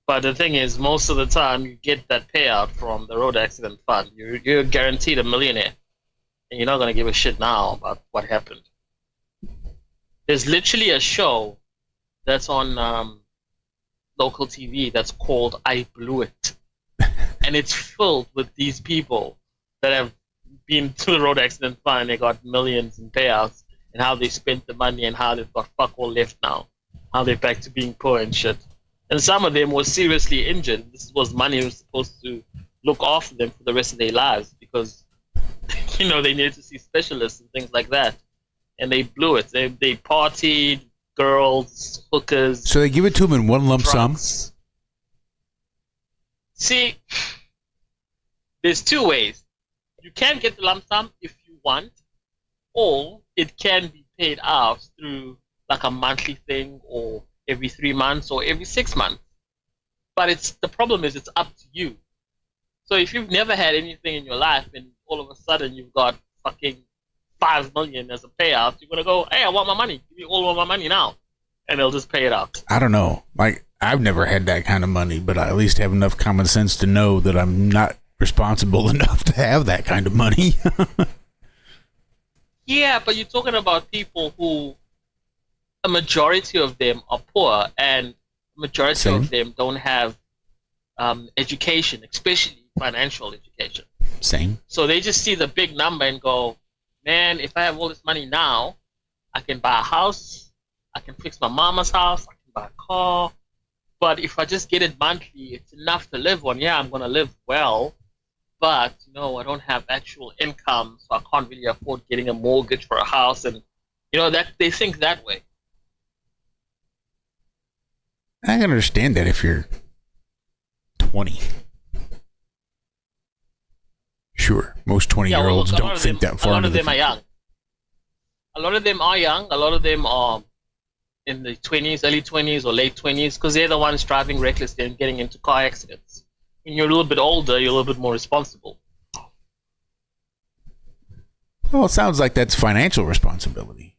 But the thing is, most of the time you get that payout from the road accident fund. You're guaranteed a millionaire, and you're not going to give a shit now about what happened. There's literally a show that's on local TV that's called I Blew It. And it's filled with these people that have been to the road accident fund, they got millions in payouts, and how they spent the money and how they've got fuck all left now. How they're back to being poor and shit. And some of them were seriously injured. This was money that was supposed to look after them for the rest of their lives because, they needed to see specialists and things like that. And they blew it. They partied, girls, hookers. So they give it to them in one lump sum? See, there's 2 ways. You can get the lump sum if you want, or it can be paid out through like a monthly thing or every 3 months or every 6 months. But the problem is it's up to you. So if you've never had anything in your life and all of a sudden you've got fucking 5 million as a payout, you're gonna go, hey, I want my money. Give me all of my money now. And they'll just pay it out. I don't know. Like, I've never had that kind of money, but I at least have enough common sense to know that I'm not responsible enough to have that kind of money. Yeah, but you're talking about people who, a majority of them are poor, and a majority Same. of them don't have education, especially financial education. Same. So they just see the big number and go, man, if I have all this money now, I can buy a house, I can fix my mama's house, I can buy a car. But if I just get it monthly, it's enough to live on. Yeah, I'm going to live well, but, I don't have actual income, so I can't really afford getting a mortgage for a house. And, that they think that way. I can understand that if you're 20. Sure, most 20-year-olds don't think that far. A lot into of the them are young. A lot of them are young. A lot of them are in the 20s, early 20s or late 20s, because they're the ones driving recklessly and getting into car accidents. When you're a little bit older, you're a little bit more responsible. Well, it sounds like that's financial responsibility.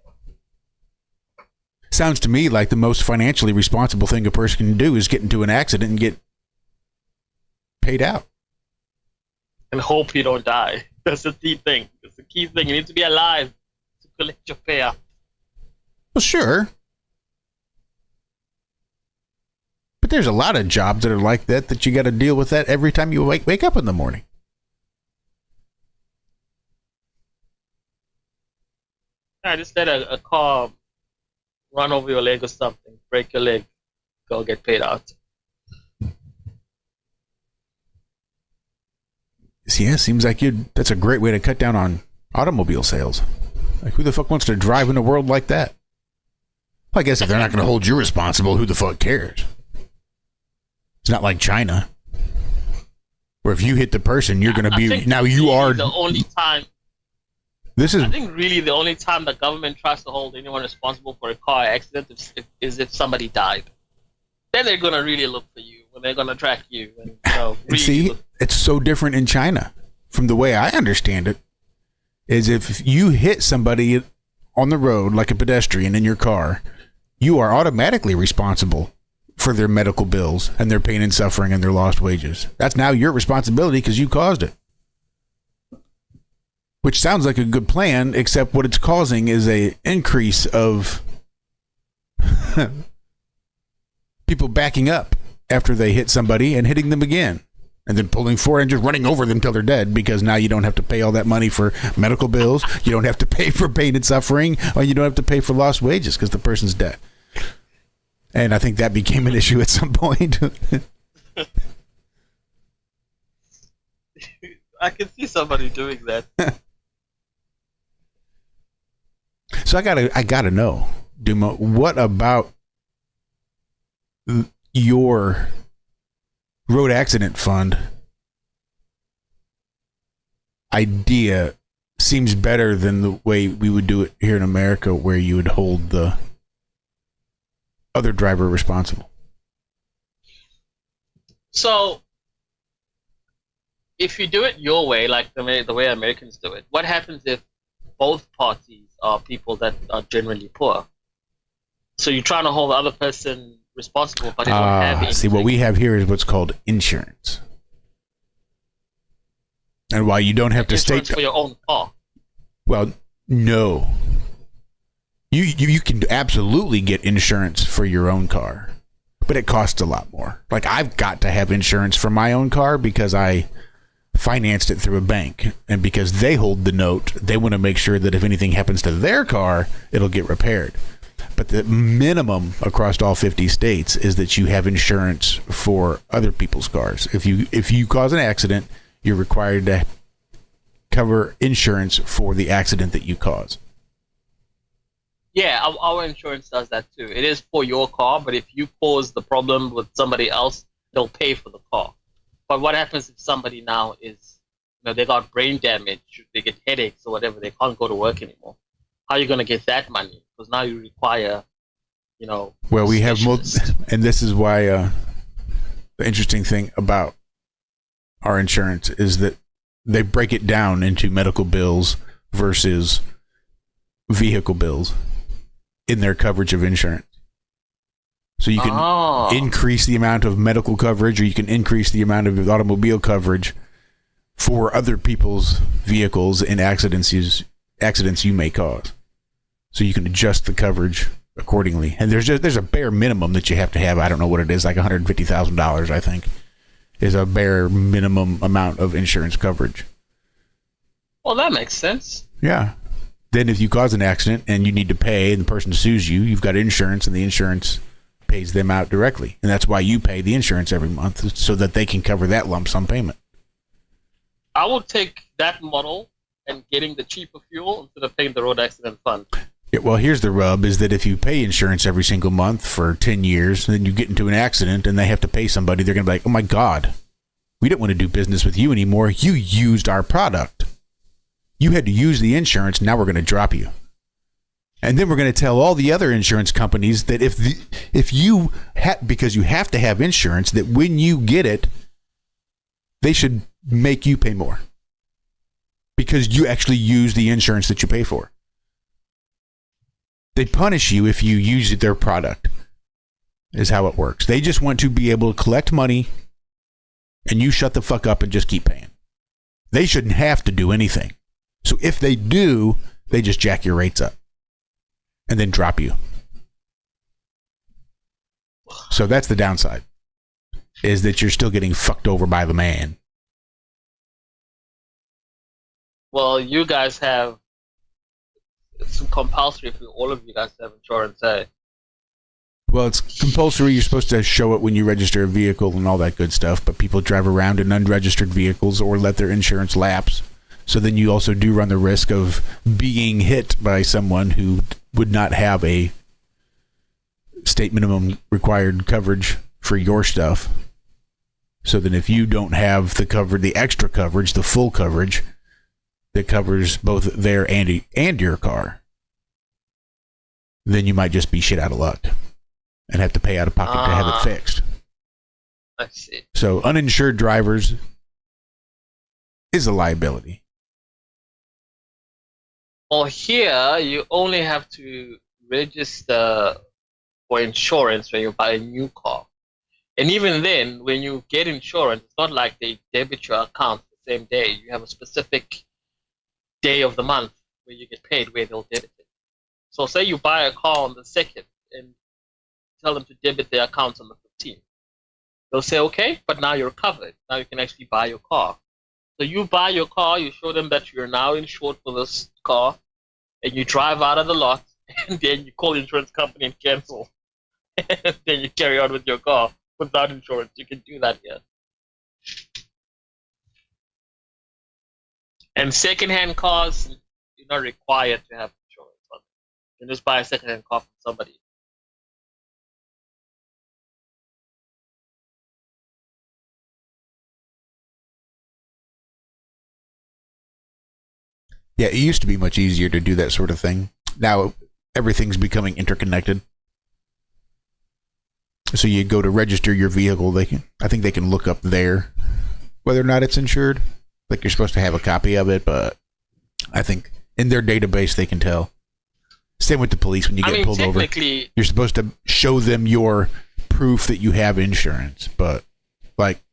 Sounds to me like the most financially responsible thing a person can do is get into an accident and get paid out. And hope you don't die. That's the key thing. That's the key thing. You need to be alive to collect your payout. Well, sure. But there's a lot of jobs that are like that you got to deal with that every time you wake up in the morning. I just let a car run over your leg or something, break your leg, go get paid out. Yeah, seems like that's a great way to cut down on automobile sales. Like, who the fuck wants to drive in a world like that? Well, I guess if they're not going to hold you responsible, who the fuck cares? It's not like China, where if you hit the person, you're going to be... Now you are... The only time... I think really the only time the government tries to hold anyone responsible for a car accident is if somebody died. Then they're going to really look for you, when they're going to track you. And, And see, it's so different in China. From the way I understand it, is if you hit somebody on the road, like a pedestrian in your car, you are automatically responsible for their medical bills and their pain and suffering and their lost wages. That's now your responsibility because you caused it. Which sounds like a good plan, except what it's causing is a increase of people backing up after they hit somebody and hitting them again. And then pulling forward and just running over them till they're dead, because now you don't have to pay all that money for medical bills. You don't have to pay for pain and suffering, or you don't have to pay for lost wages because the person's dead. And I think that became an issue at some point. I can see somebody doing that. So I gotta know, Duma, what about your road accident fund idea seems better than the way we would do it here in America, where you would hold the other driver responsible. So, if you do it your way, like the way Americans do it, what happens if both parties are people that are generally poor? So you're trying to hold the other person responsible, but they don't have anything. See, what we have here is what's called insurance. And while you don't have to state for your own car. Well, no. You can absolutely get insurance for your own car, but it costs a lot more. Like, I've got to have insurance for my own car because I financed it through a bank, and because they hold the note, they want to make sure that if anything happens to their car, it'll get repaired. But the minimum across all 50 states is that you have insurance for other people's cars. If you cause an accident, you're required to cover insurance for the accident that you caused. Yeah, our insurance does that too. It is for your car, but if you cause the problem with somebody else, they'll pay for the car. But what happens if somebody now is, they got brain damage, they get headaches or whatever, they can't go to work anymore? How are you going to get that money? Because now you require, Well, we have and this is why the interesting thing about our insurance is that they break it down into medical bills versus vehicle bills in their coverage of insurance. So you can increase the amount of medical coverage, or you can increase the amount of automobile coverage for other people's vehicles and accidents you may cause. So you can adjust the coverage accordingly. And there's a bare minimum that you have to have. I don't know what it is, like $150,000, I think, is a bare minimum amount of insurance coverage. Well, that makes sense. Yeah. Then if you cause an accident and you need to pay and the person sues you, you've got insurance, and the insurance pays them out directly. And that's why you pay the insurance every month, so that they can cover that lump sum payment. I will take that model and getting the cheaper fuel instead of paying the road accident fund. Yeah, well, here's the rub, is that if you pay insurance every single month for 10 years, then you get into an accident and they have to pay somebody, they're going to be like, oh my God, we don't want to do business with you anymore. You used our product. You had to use the insurance. Now we're going to drop you. And then we're going to tell all the other insurance companies that if you because you have to have insurance, that when you get it, they should make you pay more because you actually use the insurance that you pay for. They punish you if you use their product, is how it works. They just want to be able to collect money, and you shut the fuck up and just keep paying. They shouldn't have to do anything. So if they do, they just jack your rates up and then drop you. So that's the downside, is that you're still getting fucked over by the man. Well, you guys have, it's compulsory for all of you guys to have insurance, eh? Well, it's compulsory. You're supposed to show it when you register a vehicle and all that good stuff, but people drive around in unregistered vehicles or let their insurance lapse. So then you also do run the risk of being hit by someone who would not have a state minimum required coverage for your stuff. So then if you don't have the extra coverage, the full coverage that covers both their and your car, then you might just be shit out of luck and have to pay out of pocket to have it fixed. I see. So uninsured drivers is a liability. Well, here you only have to register for insurance when you buy a new car. And even then, when you get insurance, it's not like they debit your account the same day. You have a specific day of the month where you get paid, where they'll debit it. So say you buy a car on the 2nd and tell them to debit their account on the 15th. They'll say, okay, but now you're covered. Now you can actually buy your car. So you buy your car, you show them that you're now insured for this car, and you drive out of the lot, and then you call the insurance company and cancel. And then you carry on with your car without insurance. You can do that here. And second-hand cars, you're not required to have insurance on them. You can just buy a second-hand car from somebody. Yeah, it used to be much easier to do that sort of thing. Now everything's becoming interconnected. So you go to register your vehicle, I think they can look up there whether or not it's insured. Like you're supposed to have a copy of it, but I think in their database they can tell. Same with the police when you get pulled over. You're supposed to show them your proof that you have insurance, but like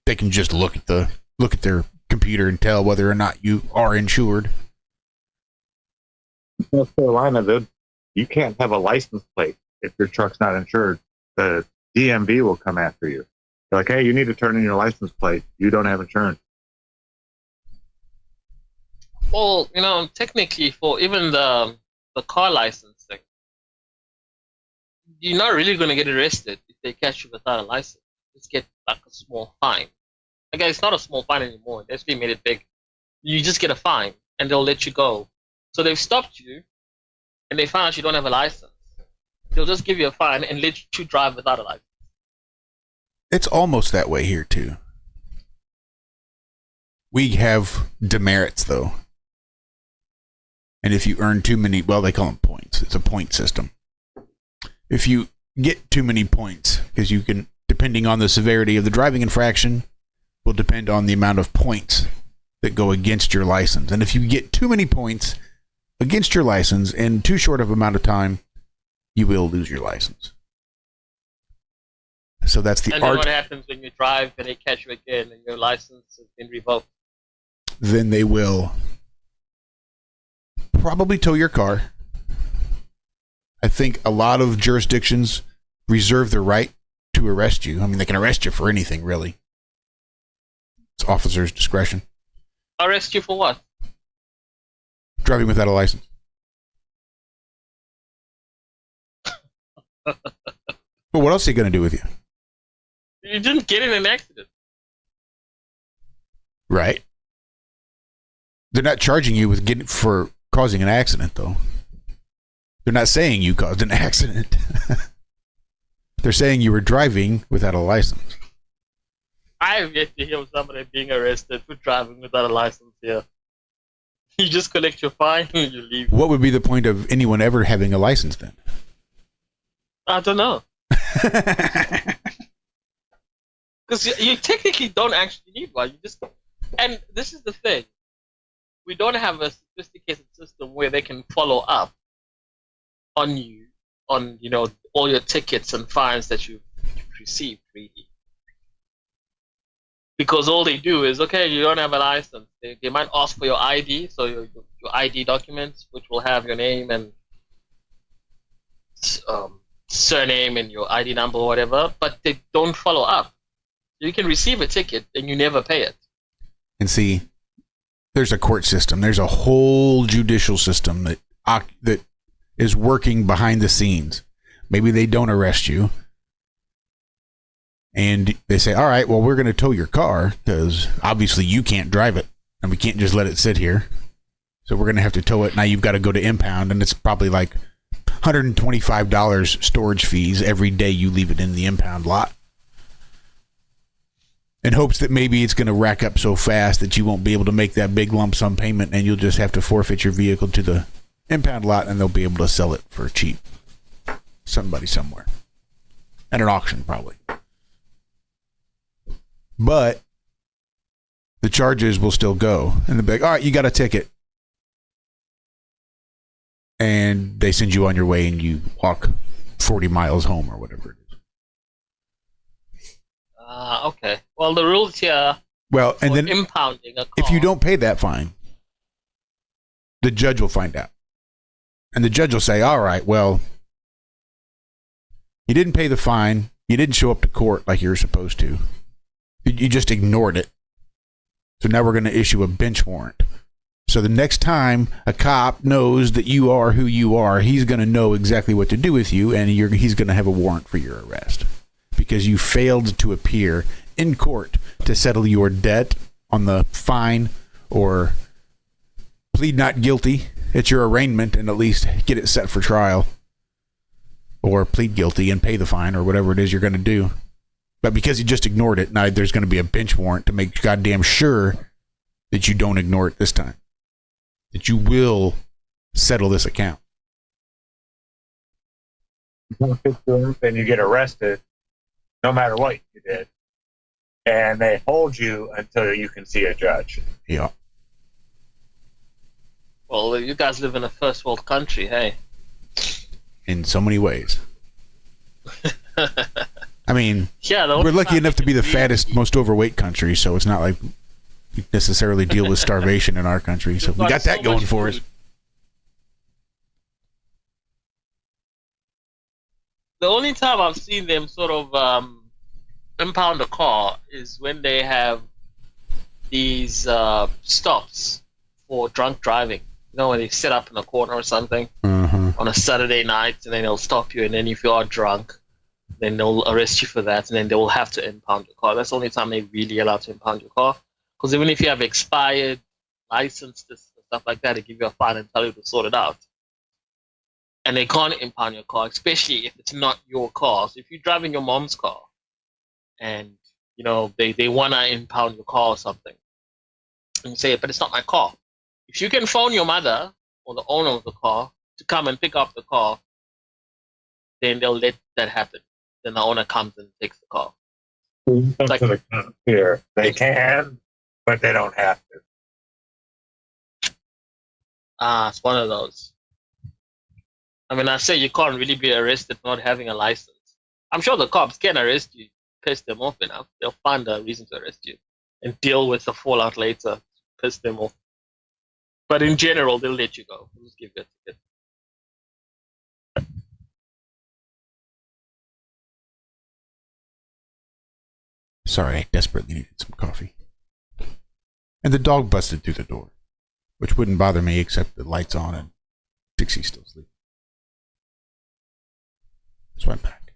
they can just look at their computer and tell whether or not you are insured. North Carolina, dude, you can't have a license plate if your truck's not insured. The DMV will come after you. They're like, hey, you need to turn in your license plate. You don't have insurance. Well, technically for even the car license thing, you're not really going to get arrested if they catch you without a license. Just get like a small fine. Again, it's not a small fine anymore. They actually made it big. You just get a fine, and they'll let you go. So they've stopped you, and they find out you don't have a license. They'll just give you a fine and let you drive without a license. It's almost that way here, too. We have demerits, though. And if you earn too many, well, they call them points. It's a point system. If you get too many points, because you can, depending on the severity of the driving infraction, will depend on the amount of points that go against your license. And if you get too many points against your license in too short of amount of time, you will lose your license. So that's the And then art. what happens when you drive and they catch you again and your license has been revoked? Then they will probably tow your car. I think a lot of jurisdictions reserve the right to arrest you. I mean, they can arrest you for anything, really. It's officer's discretion. Arrest you for what? Driving without a license. But what else are they going to do with you? You didn't get in an accident. Right. They're not charging you with for causing an accident, though. They're not saying you caused an accident. They're saying you were driving without a license. I have yet to hear of somebody being arrested for driving without a license here. You just collect your fine and you leave. What would be the point of anyone ever having a license then? I don't know. Because you technically don't actually need one. You just, and this is the thing. We don't have a sophisticated system where they can follow up on you, on, you know, all your tickets and fines that you've received, really. Because all they do is, okay, you don't have a license. They might ask for your ID, so your ID documents, which will have your name and surname and your ID number or whatever, but they don't follow up. You can receive a ticket and you never pay it. And see, there's a court system. There's a whole judicial system that is working behind the scenes. Maybe they don't arrest you. And they say, all right, well, we're going to tow your car because obviously you can't drive it and we can't just let it sit here. So we're going to have to tow it. Now you've got to go to impound, and it's probably like $125 storage fees every day you leave it in the impound lot. In hopes that maybe it's going to rack up so fast that you won't be able to make that big lump sum payment, and you'll just have to forfeit your vehicle to the impound lot, and they'll be able to sell it for cheap. Somebody somewhere. At an auction, probably. But the charges will still go. And they'll be like, all right, you got a ticket. And they send you on your way and you walk 40 miles home or whatever it is. Okay. Well, the rules here Well, and then impounding a car. if you don't pay that fine, the judge will find out. And the judge will say, all right, well, you didn't pay the fine. You didn't show up to court like you were supposed to. You just ignored it. So now we're going to issue a bench warrant. So the next time a cop knows that you are who you are, he's going to know exactly what to do with you, and he's going to have a warrant for your arrest. Because you failed to appear in court to settle your debt on the fine or plead not guilty at your arraignment and at least get it set for trial. Or plead guilty and pay the fine or whatever it is you're going to do. But because you just ignored it, now there's going to be a bench warrant to make goddamn sure that you don't ignore it this time. That you will settle this account. Then you get arrested, no matter what you did, and they hold you until you can see a judge. Yeah. Well, you guys live in a first world country, hey. In so many ways. I mean, yeah, we're lucky enough to be the fattest, most overweight country, so it's not like we necessarily deal with starvation in our country. So we got that going for us. The only time I've seen them sort of impound a car is when they have these stops for drunk driving. You know, when they sit up in a corner or something on a Saturday night, and then they'll stop you, and then if you are drunk, then they'll arrest you for that, and then they will have to impound your car. That's the only time they really allow to impound your car. Because even if you have expired licenses and stuff like that, they give you a fine and tell you to sort it out. And they can't impound your car, especially if it's not your car. So if you're driving your mom's car, and you know they wanna impound your car or something, and you say, but it's not my car. If you can phone your mother or the owner of the car to come and pick up the car, then they'll let that happen. Then the owner comes and takes the car. Like, here, they can, but they don't have to. It's one of those. I mean, I say you can't really be arrested for not having a license. I'm sure the cops can arrest you piss them off enough, they'll find a reason to arrest you and deal with the fallout later. Piss them off. But in general, they'll let you go. They'll just give you a ticket. Sorry, I desperately needed some coffee. And the dog busted through the door, which wouldn't bother me except the lights on and Dixie's still asleep. So I'm back.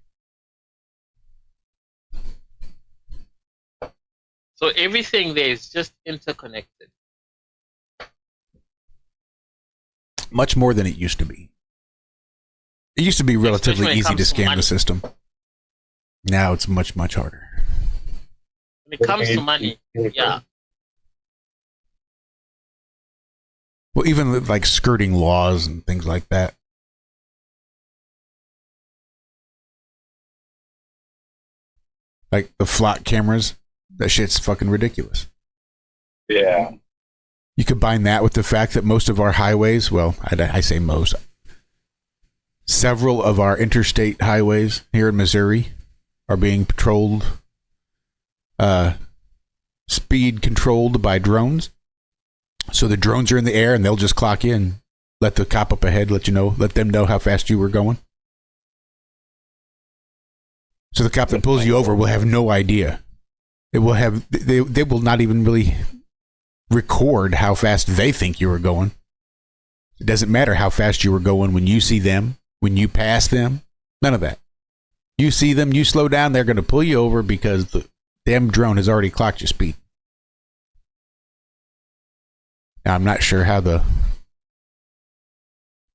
So everything there is just interconnected. Much more than it used to be. It used to be relatively easy to scam the system. Now it's much, much harder. When it comes to money, yeah. Well, even like skirting laws and things like that. Like the flock cameras, that shit's fucking ridiculous. Yeah. You combine that with the fact that most of our highways, well, I say most, several of our interstate highways here in Missouri are being patrolled, speed controlled by drones. So the drones are in the air and they'll just clock in, let the cop up ahead, let them know how fast you were going. So the cop that pulls you over will have no idea. They will not even really record how fast they think you were going. It doesn't matter how fast you were going when you see them, when you pass them, none of that. You see them, you slow down, they're going to pull you over because the damn drone has already clocked your speed. Now, I'm not sure how the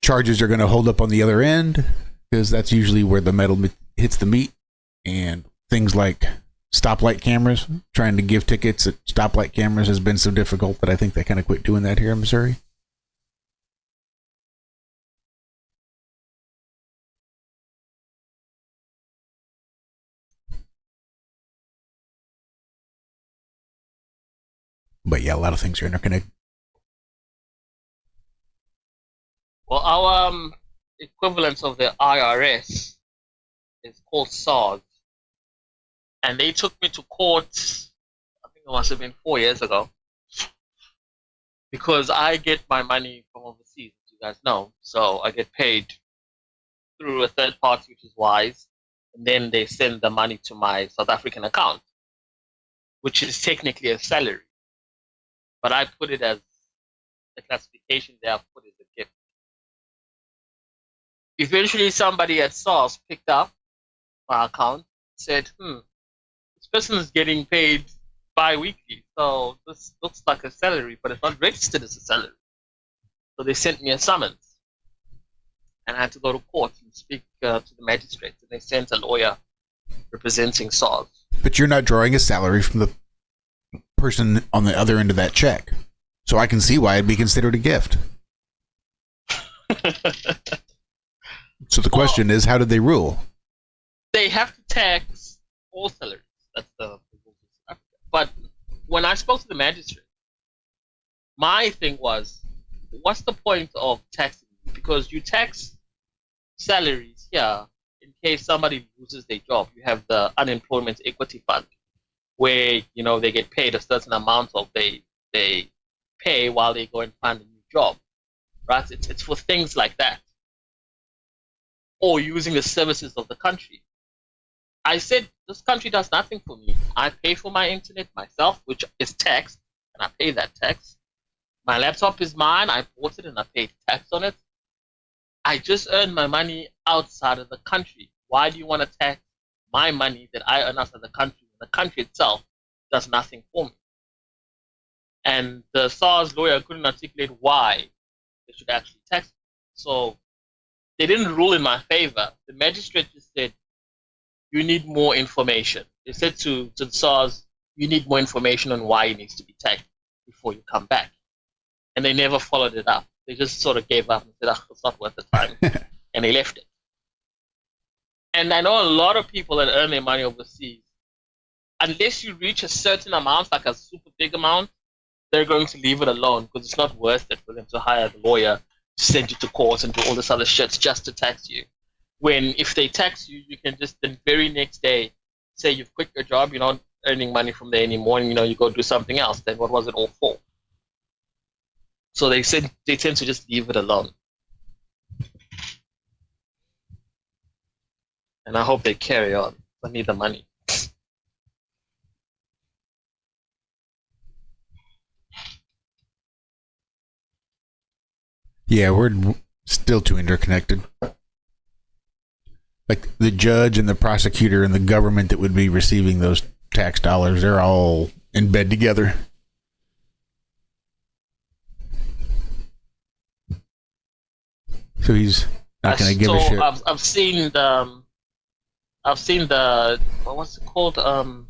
charges are going to hold up on the other end, because that's usually where the metal hits the meat, and things like stoplight cameras, trying to give tickets at stoplight cameras has been so difficult that I think they kind of quit doing that here in Missouri. But yeah, a lot of things are interconnected. Well, our equivalent of the IRS is called SARS. And they took me to court, I think it must have been 4 years ago, because I get my money from overseas, as you guys know. So I get paid through a third party, which is Wise, and then they send the money to my South African account, which is technically a salary. But I put it as the classification there, I've put it as a gift. Eventually, somebody at SARS picked up my account, said, this person is getting paid bi-weekly, so this looks like a salary, but it's not registered as a salary. So they sent me a summons, and I had to go to court and speak to the magistrate, and they sent a lawyer representing SARS. But you're not drawing a salary from the person on the other end of that check, so I can see why it'd be considered a gift. So the question is, how did they rule? They have to tax all salaries. That's the rules of South Africa. But when I spoke to the magistrate, my thing was, what's the point of taxing? Because you tax salaries here in case somebody loses their job. You have the unemployment equity fund, where they get paid a certain amount of they pay while they go and find a new job, right? It's for things like that, or using the services of the country. I said, this country does nothing for me. I pay for my internet myself, which is taxed, and I pay that tax. My laptop is mine. I bought it and I paid tax on it. I just earn my money outside of the country. Why do you want to tax my money that I earn outside the country when the country itself does nothing for me? And the SARS lawyer couldn't articulate why they should actually tax me. So they didn't rule in my favor. The magistrate just said, you need more information. They said to the SARS, you need more information on why it needs to be taxed before you come back. And they never followed it up. They just sort of gave up and said, it's not worth the time. And they left it. And I know a lot of people that earn their money overseas, unless you reach a certain amount, like a super big amount, they're going to leave it alone because it's not worth it for them to hire the lawyer to send you to court and do all this other shit just to tax you. When if they tax you, you can just the very next day say you've quit your job, you're not earning money from there anymore, and you go do something else, then what was it all for? So they tend to just leave it alone. And I hope they carry on. I need the money. Yeah, we're still too interconnected. Like the judge and the prosecutor and the government that would be receiving those tax dollars, they're all in bed together. So he's not going to give a shit. I've seen the what's it called?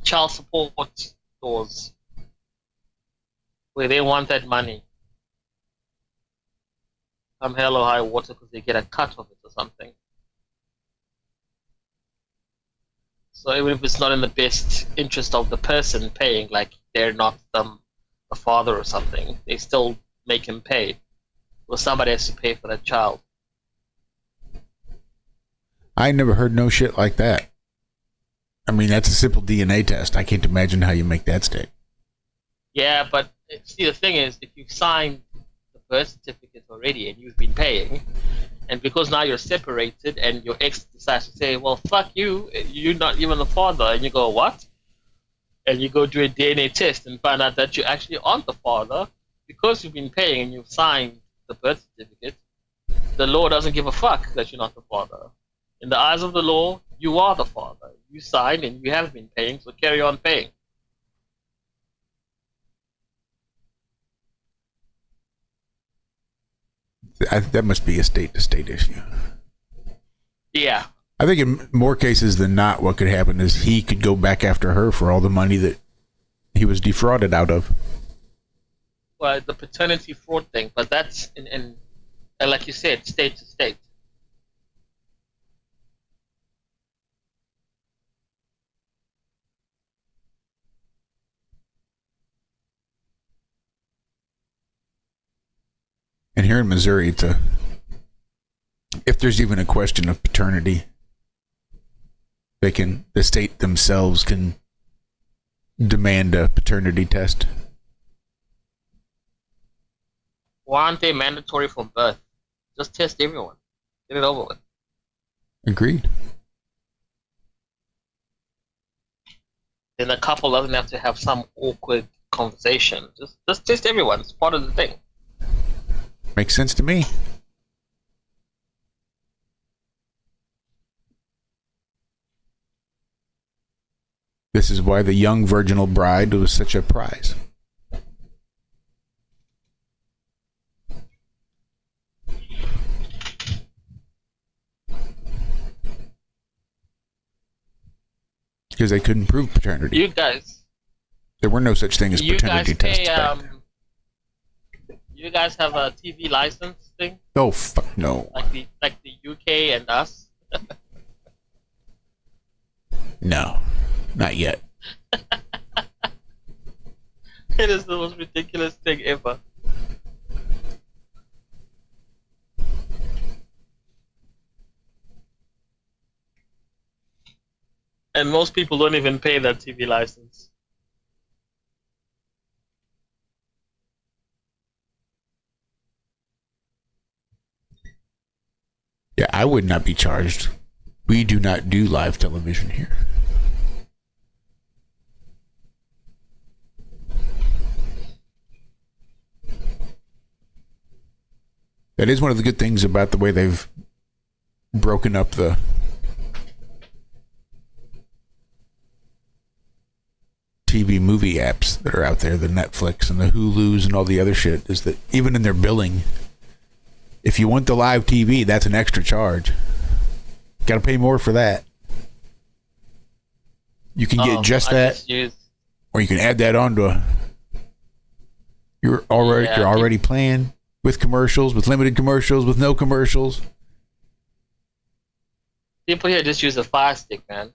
Child support stores where they want that money. Come hell or high water because they get a cut of it or something. So even if it's not in the best interest of the person paying, like they're not the father or something, they still make him pay. Or somebody has to pay for that child. I never heard no shit like that. I mean, that's a simple DNA test. I can't imagine how you make that stick. Yeah, but see, the thing is, if you've signed the birth certificate already and you've been paying, and because now you're separated and your ex decides to say, well, fuck you, you're not even the father, and you go, what? And you go do a DNA test and find out that you actually aren't the father, because you've been paying and you've signed the birth certificate, the law doesn't give a fuck that you're not the father. In the eyes of the law, you are the father. You signed and you have been paying, so carry on paying. That must be a state-to-state issue. Yeah. I think in more cases than not, what could happen is he could go back after her for all the money that he was defrauded out of. Well, the paternity fraud thing, but that's, in like you said, state to state. And here in Missouri, if there's even a question of paternity, the state themselves can demand a paternity test. Why aren't they mandatory from birth? Just test everyone. Get it over with. Agreed. Then a couple doesn't have to have some awkward conversation. Just test everyone. It's part of the thing. Makes sense to me. This is why the young virginal bride was such a prize. Because they couldn't prove paternity. You guys. There were no such thing as paternity tests back then. You guys have a TV license thing? Oh fuck no. Like the UK and us? No, not yet. It is the most ridiculous thing ever. And most people don't even pay that TV license. Yeah, I would not be charged. We do not do live television here. That is one of the good things about the way they've broken up the TV movie apps that are out there, the Netflix and the Hulus and all the other shit, is that even in their billing, if you want the live TV, that's an extra charge. Got to pay more for that. You can get just that, or you can add that onto you're already playing with commercials, with limited commercials, with no commercials. People here just use a Fire Stick, man.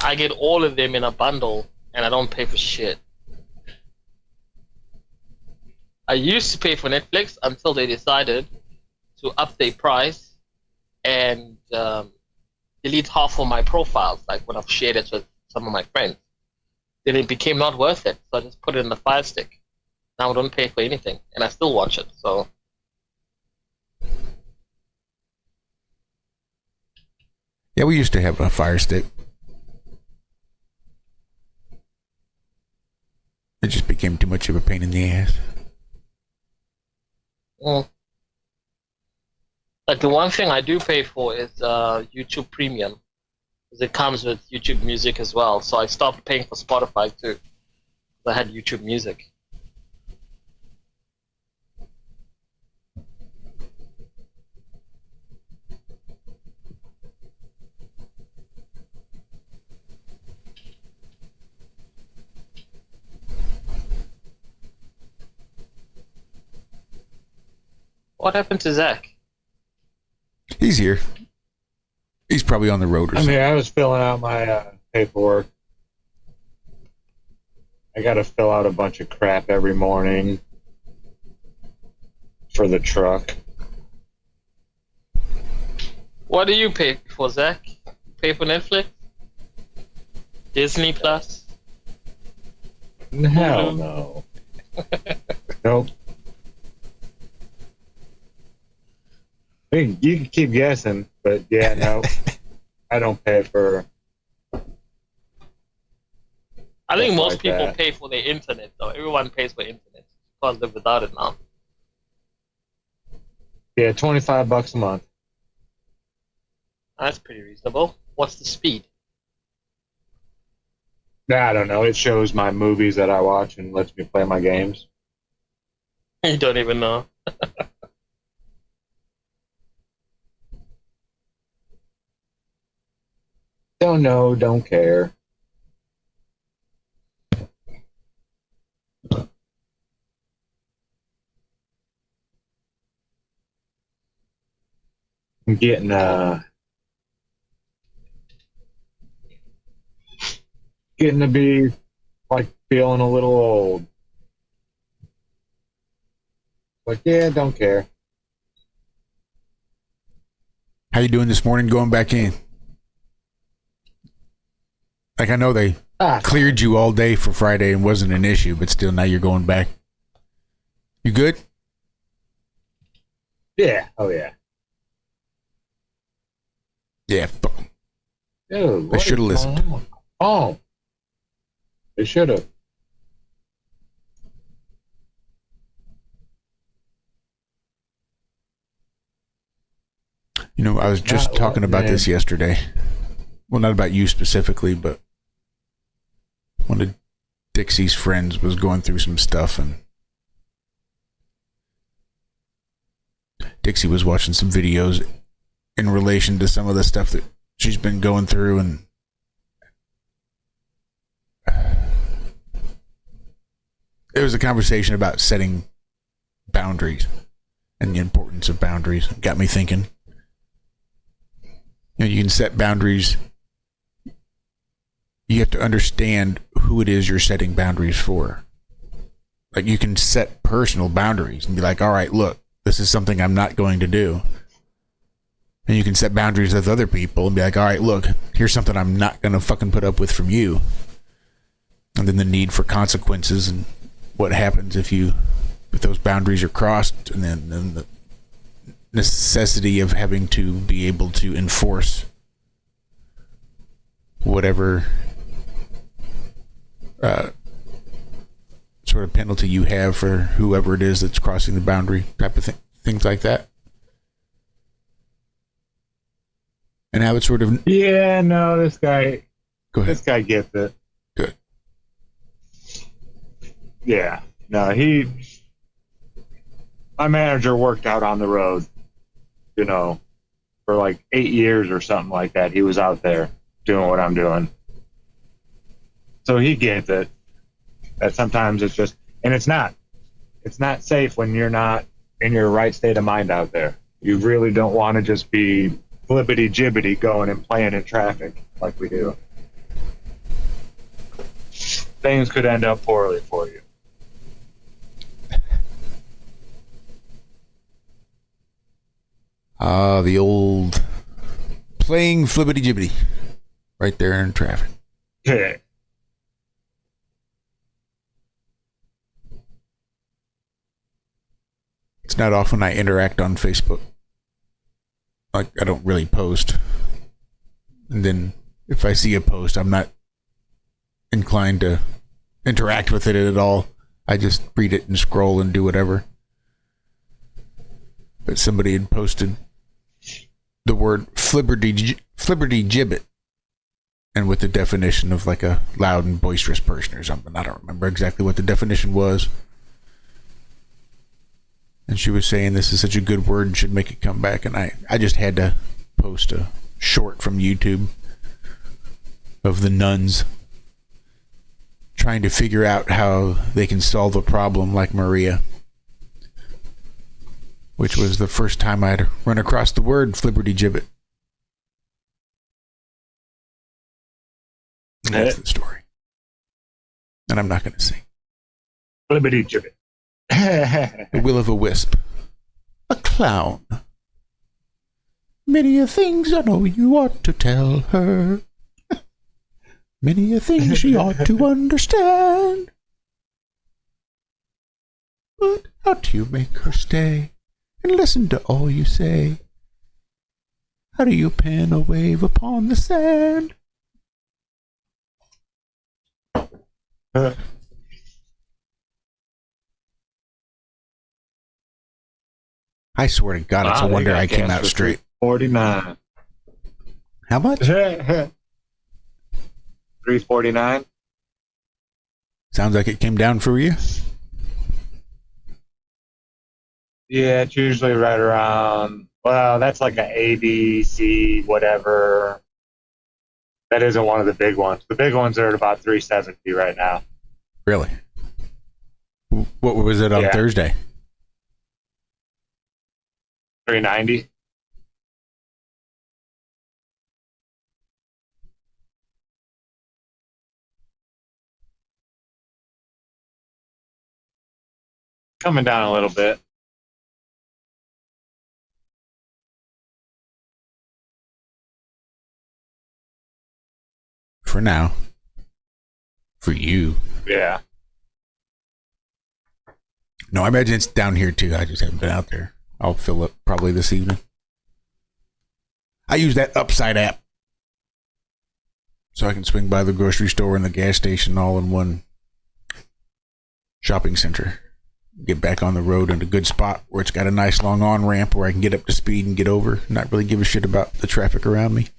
I get all of them in a bundle, and I don't pay for shit. I used to pay for Netflix until they decided to up their price and delete half of my profiles, like when I've shared it with some of my friends. Then it became not worth it, so I just put it in the Fire Stick. Now I don't pay for anything, and I still watch it. So Yeah, we used to have a Fire Stick. It just became too much of a pain in the ass. Like the one thing I do pay for is YouTube Premium, because it comes with YouTube Music as well. So I stopped paying for Spotify too. I had YouTube Music. What happened to Zack? He's here. He's probably on the road or something. I was filling out my paperwork. I got to fill out a bunch of crap every morning for the truck. What do you pay for, Zack? Pay for Netflix? Disney Plus? Hell no. Nope. I mean, you can keep guessing, but yeah, no. I don't pay for... I think most like people that. pay for their internet, though. Everyone pays for internet. You can't live without it now. Yeah, $25 a month. That's pretty reasonable. What's the speed? I don't know. It shows my movies that I watch and lets me play my games. You don't even know. Don't know, don't care. I'm getting to be like feeling a little old. Like, yeah, don't care. How you doing this morning going back in? Like, I know they cleared you all day for Friday and wasn't an issue, but still now you're going back. You good? Yeah, oh yeah. Yeah, fuck 'em. Dude, They should have listened. Oh, they should have. You know, I was just Not talking what, about man? this yesterday. Well, not about you specifically, but one of Dixie's friends was going through some stuff, and Dixie was watching some videos in relation to some of the stuff that she's been going through, and it was a conversation about setting boundaries and the importance of boundaries. It got me thinking. You know, you can set boundaries. You have to understand who it is you're setting boundaries for. Like, you can set personal boundaries and be like, all right, look, this is something I'm not going to do. And you can set boundaries with other people and be like, all right, look, here's something I'm not going to fucking put up with from you. And then the need for consequences and what happens if those boundaries are crossed, and then the necessity of having to be able to enforce whatever sort of penalty you have for whoever it is that's crossing the boundary, type of things like that. And how it sort of... Yeah, no, this guy... Go ahead. This guy gets it. Good. Yeah. No, my manager worked out on the road, you know, for like 8 years or something like that. He was out there doing what I'm doing. So he gets it. That sometimes it's just, and it's not safe when you're not in your right state of mind out there. You really don't want to just be flippity jibbity going and playing in traffic like we do. Things could end up poorly for you. The old playing flibbity jibbity right there in traffic. Yeah. It's not often I interact on Facebook. Like, I don't really post. And then if I see a post, I'm not inclined to interact with it at all. I just read it and scroll and do whatever. But somebody had posted the word flibberty gibbet, and with the definition of like a loud and boisterous person or something. I don't remember exactly what the definition was. And she was saying this is such a good word and should make it come back. And I just had to post a short from YouTube of the nuns trying to figure out how they can solve a problem like Maria, which was the first time I'd run across the word flibberty gibbet. And that's the story. And I'm not going to sing. Flibbity gibbet. The will of a wisp. A clown. Many a things I know you ought to tell her. Many a thing she ought to understand. But how do you make her stay and listen to all you say? How do you pen a wave upon the sand? I swear to God, it's a wonder I came out straight. 49. How much? 349. Sounds like it came down for you. Yeah, it's usually right around. Well, that's like an A, B, C, whatever. That isn't one of the big ones. The big ones are at about 370 right now. Really? What was it on Thursday? 390. Coming down a little bit. For now. For you. Yeah. No, I imagine it's down here too. I just haven't been out there. I'll fill up probably this evening. I use that Upside app so I can swing by the grocery store and the gas station all in one shopping center. Get back on the road in a good spot where it's got a nice long on-ramp where I can get up to speed and get over. Not really give a shit about the traffic around me.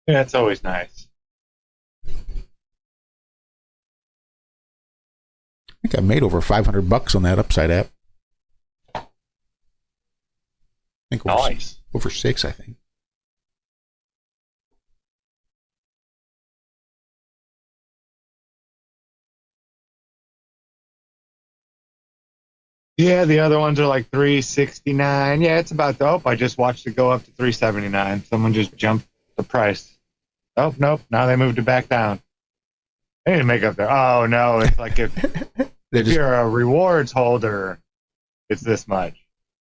Yeah, it's always nice. I think I made over $500 on that Upside app. I think nice. Over 6, I think. Yeah, the other ones are like 369. Yeah, it's about the. Oh, I just watched it go up to 379. Someone just jumped the price. Oh, nope. Now they moved it back down. They need to make up there. Oh, no. It's like if you're a rewards holder, it's this much.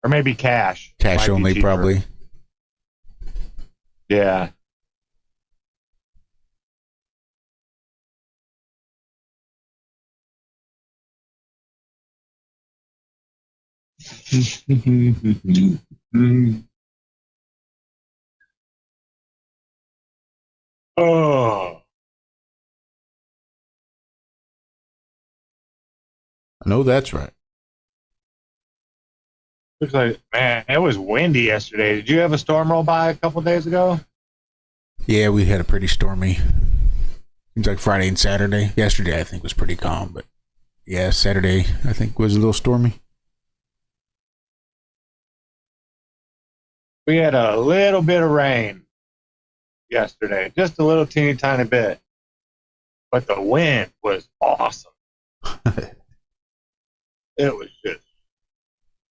Or maybe cash. Cash only, probably. Yeah. Oh. No, that's right. Looks like, man, it was windy yesterday. Did you have a storm roll by a couple days ago? Yeah, we had a pretty stormy. Seems like Friday and Saturday. Yesterday, I think, was pretty calm, but yeah, Saturday, I think, was a little stormy. We had a little bit of rain yesterday, just a little teeny tiny bit. But the wind was awesome. It was just,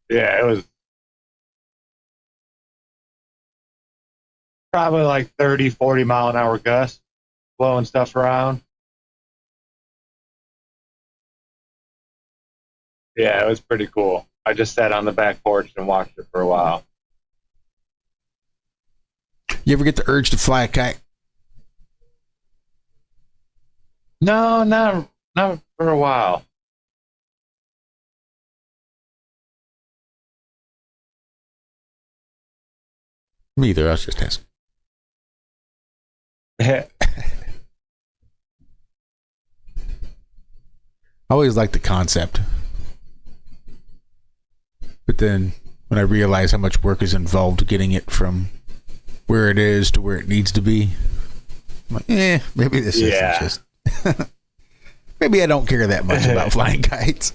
yeah, it was probably like 30, 40 mile an hour gusts blowing stuff around. Yeah, it was pretty cool. I just sat on the back porch and watched it for a while. You ever get the urge to fly a kite? No, not for a while. Me either. I was just asking. I always liked the concept. But then when I realize how much work is involved getting it from where it is to where it needs to be, I'm like, maybe this isn't just... maybe I don't care that much about flying kites.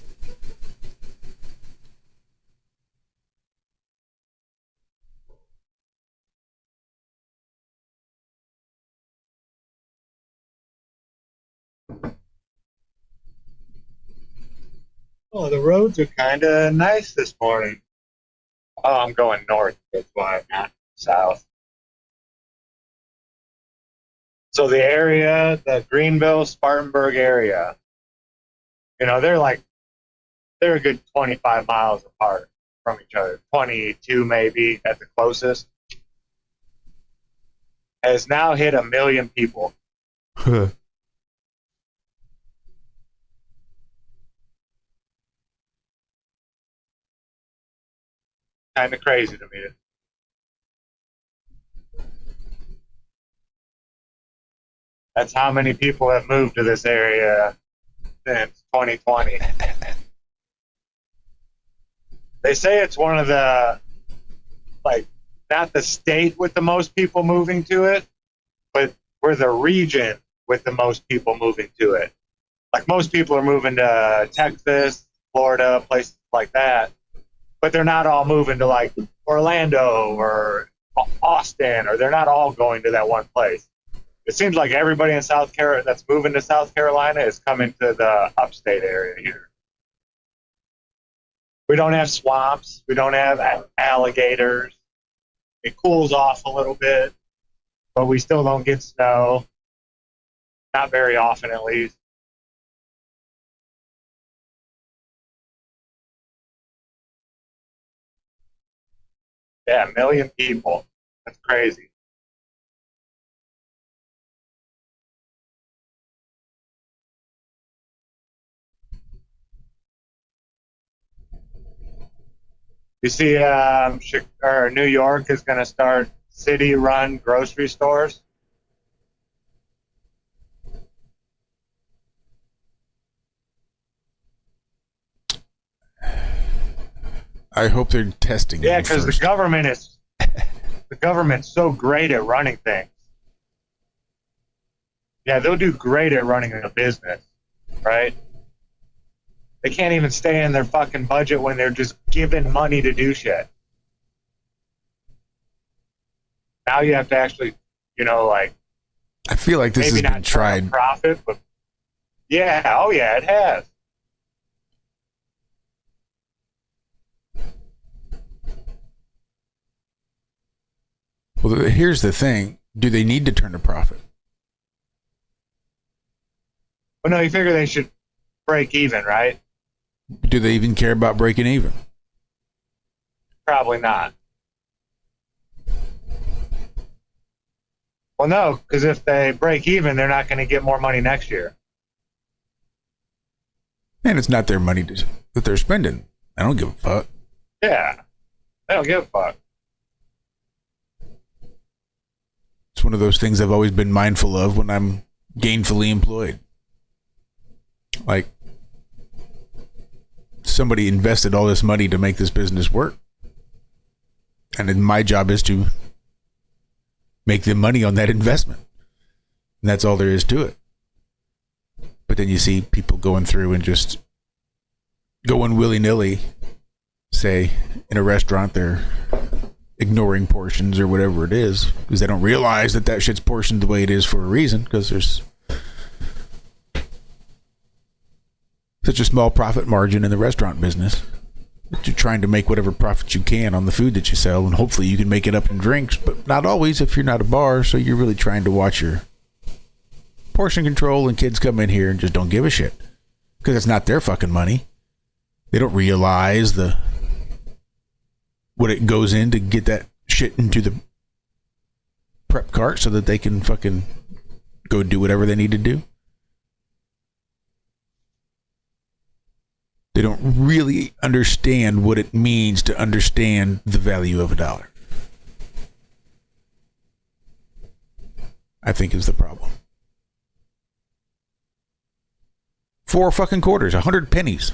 Oh, the roads are kind of nice this morning. Oh, I'm going north. That's why, not south. So the area, the Greenville, Spartanburg area, you know, they're a good 25 miles apart from each other. 22 maybe at the closest. Has now hit 1 million people. Kind of crazy to me. That's how many people have moved to this area since 2020. They say it's one of the, not the state with the most people moving to it, but we're the region with the most people moving to it. Like, most people are moving to Texas, Florida, places like that. But they're not all moving to like Orlando or Austin, or they're not all going to that one place. It seems like everybody in South Carolina that's moving to South Carolina is coming to the upstate area here. We don't have swamps. We don't have alligators. It cools off a little bit, but we still don't get snow. Not very often, at least. Yeah, 1 million people. That's crazy. You see, New York is going to start city-run grocery stores. I hope they're testing. Yeah, because the government's so great at running things. Yeah, they'll do great at running a business, right? They can't even stay in their fucking budget when they're just given money to do shit. Now you have to actually, I feel like this has been tried. Profit, but yeah, oh yeah, it has. Well, here's the thing. Do they need to turn a profit? Well, no, you figure they should break even, right? Do they even care about breaking even? Probably not. Well, no, because if they break even, they're not going to get more money next year. And it's not their money that they're spending. I don't give a fuck. Yeah, they don't give a fuck. It's one of those things I've always been mindful of when I'm gainfully employed. Like, somebody invested all this money to make this business work. And then my job is to make the money on that investment. And that's all there is to it. But then you see people going through and just going willy-nilly, say, in a restaurant, they're ignoring portions or whatever it is, because they don't realize that shit's portioned the way it is for a reason, because there's such a small profit margin in the restaurant business. But you're trying to make whatever profit you can on the food that you sell, and hopefully you can make it up in drinks, but not always if you're not a bar, so you're really trying to watch your portion control, and kids come in here and just don't give a shit, because it's not their fucking money. They don't realize what it goes in to get that shit into the prep cart so that they can fucking go do whatever they need to do. They don't really understand what it means to understand the value of a dollar. I think is the problem. 4 fucking quarters, 100 pennies,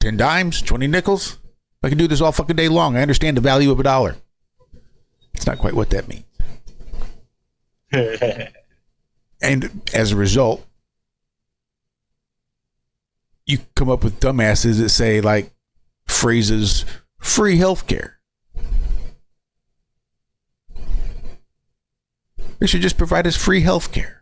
10 dimes, 20 nickels. I can do this all fucking day long. I understand the value of a dollar. It's not quite what that means. And as a result, you come up with dumbasses that say like phrases, free healthcare. They should just provide us free healthcare.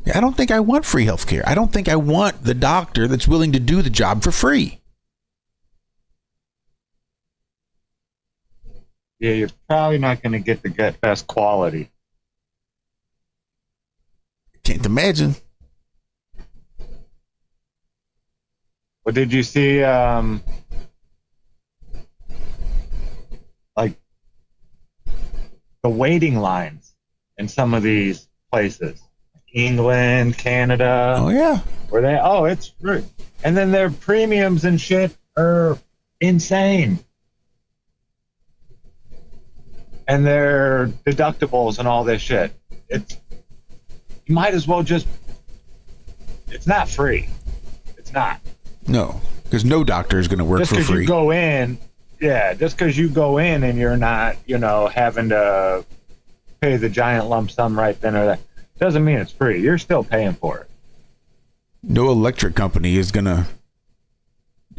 Yeah, I don't think I want free healthcare. I don't think I want the doctor that's willing to do the job for free. Yeah, you're probably not going to get the best quality. Can't imagine. But did you see, like, the waiting lines in some of these places? England, Canada. Oh, yeah. Where it's free. And then their premiums and shit are insane. And their deductibles and all this shit. You might as well just, it's not free. It's not. No, because no doctor is going to work just for free. Just because you go in and you're not, having to pay the giant lump sum right then or there, doesn't mean it's free. You're still paying for it. No electric company is going to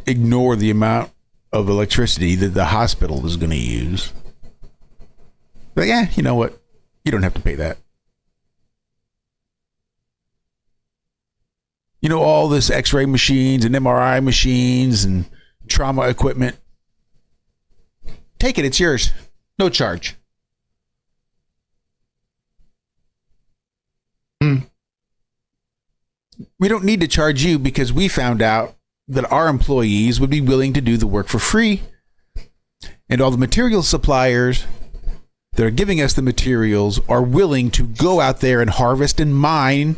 ignore the amount of electricity that the hospital is going to use. But yeah, you know what? You don't have to pay that. You know, all this x-ray machines and MRI machines and trauma equipment. Take it. It's yours. No charge. We don't need to charge you because we found out that our employees would be willing to do the work for free. And all the material suppliers that are giving us the materials are willing to go out there and harvest and mine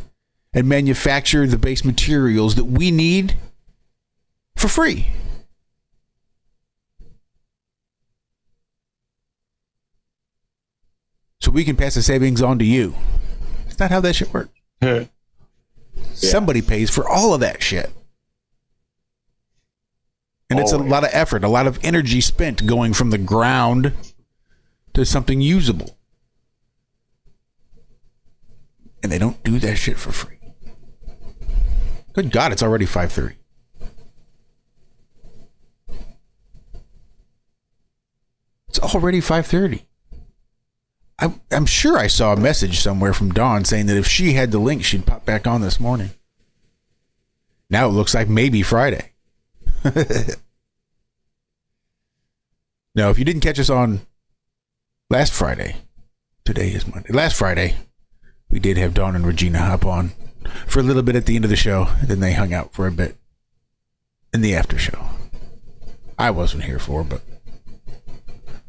and manufacture the base materials that we need for free. So we can pass the savings on to you. That's not how that shit works. Yeah. Somebody pays for all of that shit. And it's a lot of effort, a lot of energy spent going from the ground to something usable. And they don't do that shit for free. Good God, it's already 5:30. It's already 5:30. I'm sure I saw a message somewhere from Dawn saying that if she had the link, she'd pop back on this morning. Now it looks like maybe Friday. Now, if you didn't catch us on last Friday, today is Monday. Last Friday, we did have Dawn and Regina hop on for a little bit at the end of the show. Then they hung out for a bit in the after show. I wasn't here for, but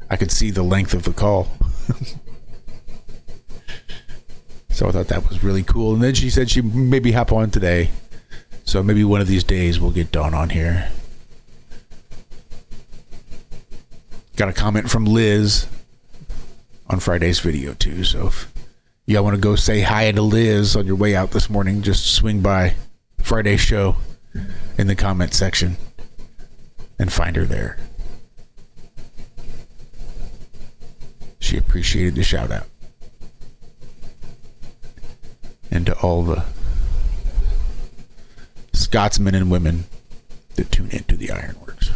I could see the length of the call. So I thought that was really cool. And then she said she'd maybe hop on today. So maybe one of these days we'll get Dawn on here. Got a comment from Liz on Friday's video too. So if y'all want to go say hi to Liz on your way out this morning, just swing by Friday's show in the comment section and find her there. She appreciated the shout out. And to all the Scotsmen and women that tune into the Ironworks,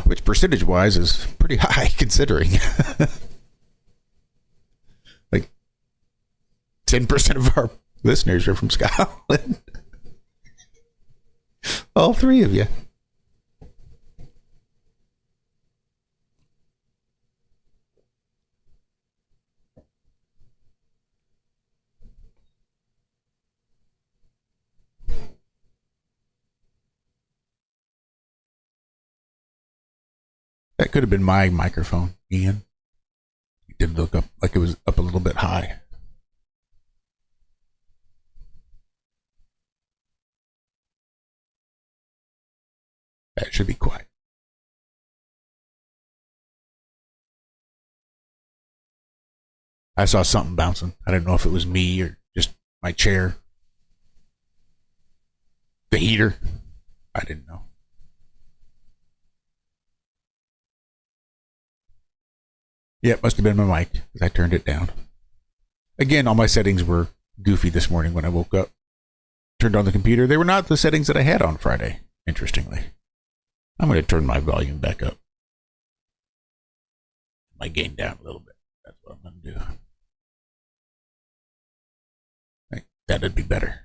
which percentage-wise is pretty high considering. Like 10% of our listeners are from Scotland. All three of you. That could have been my microphone, Ian. It did look up like it was up a little bit high. That should be quiet. I saw something bouncing. I didn't know if it was me or just my chair. The heater. I didn't know. Yeah, it must have been my mic because I turned it down. Again, all my settings were goofy this morning when I woke up. Turned on the computer. They were not the settings that I had on Friday, interestingly. I'm going to turn my volume back up. My gain down a little bit. That's what I'm going to do. I think that'd be better.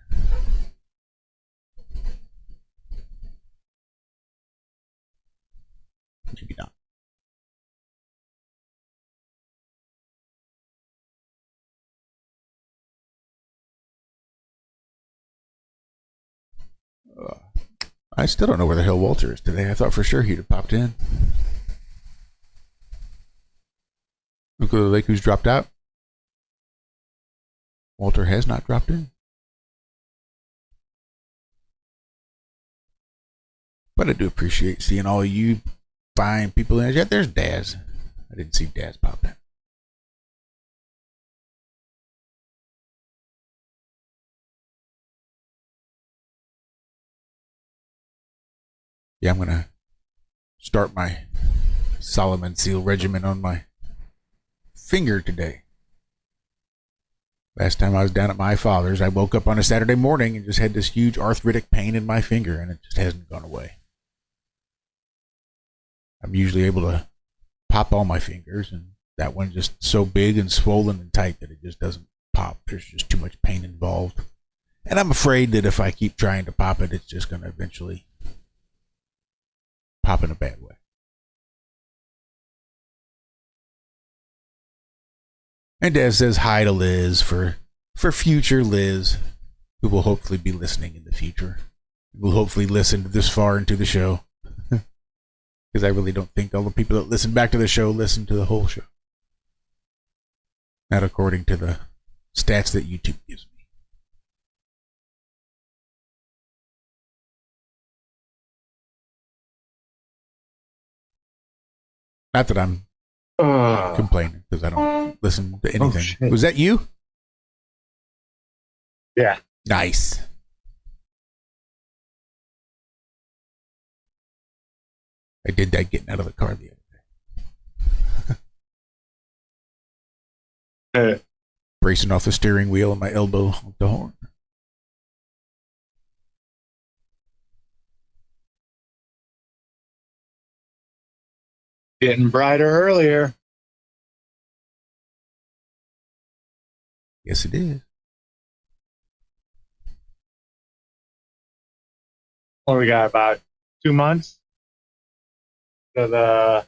Maybe not. I still don't know where the hell Walter is today. I thought for sure he'd have popped in. Look at the lake who's dropped out. Walter has not dropped in. But I do appreciate seeing all you fine people in. Yeah, there's Daz. I didn't see Daz pop in. Yeah, I'm going to start my Solomon Seal regimen on my finger today. Last time I was down at my father's, I woke up on a Saturday morning and just had this huge arthritic pain in my finger, and it just hasn't gone away. I'm usually able to pop all my fingers, and that one's just so big and swollen and tight that it just doesn't pop. There's just too much pain involved. And I'm afraid that if I keep trying to pop it, it's just going to eventually pop in a bad way. And Des says hi to Liz for future Liz, who will hopefully be listening in the future. Will hopefully listen to this far into the show. Because I really don't think all the people that listen back to the show listen to the whole show. Not according to the stats that YouTube gives me. Not that I'm complaining, because I don't listen to anything. Was that you? Yeah. Nice. I did that getting out of the car the other day. Bracing off the steering wheel and my elbow on the horn. Getting brighter earlier. Yes, it is. Well, we got about 2 months to the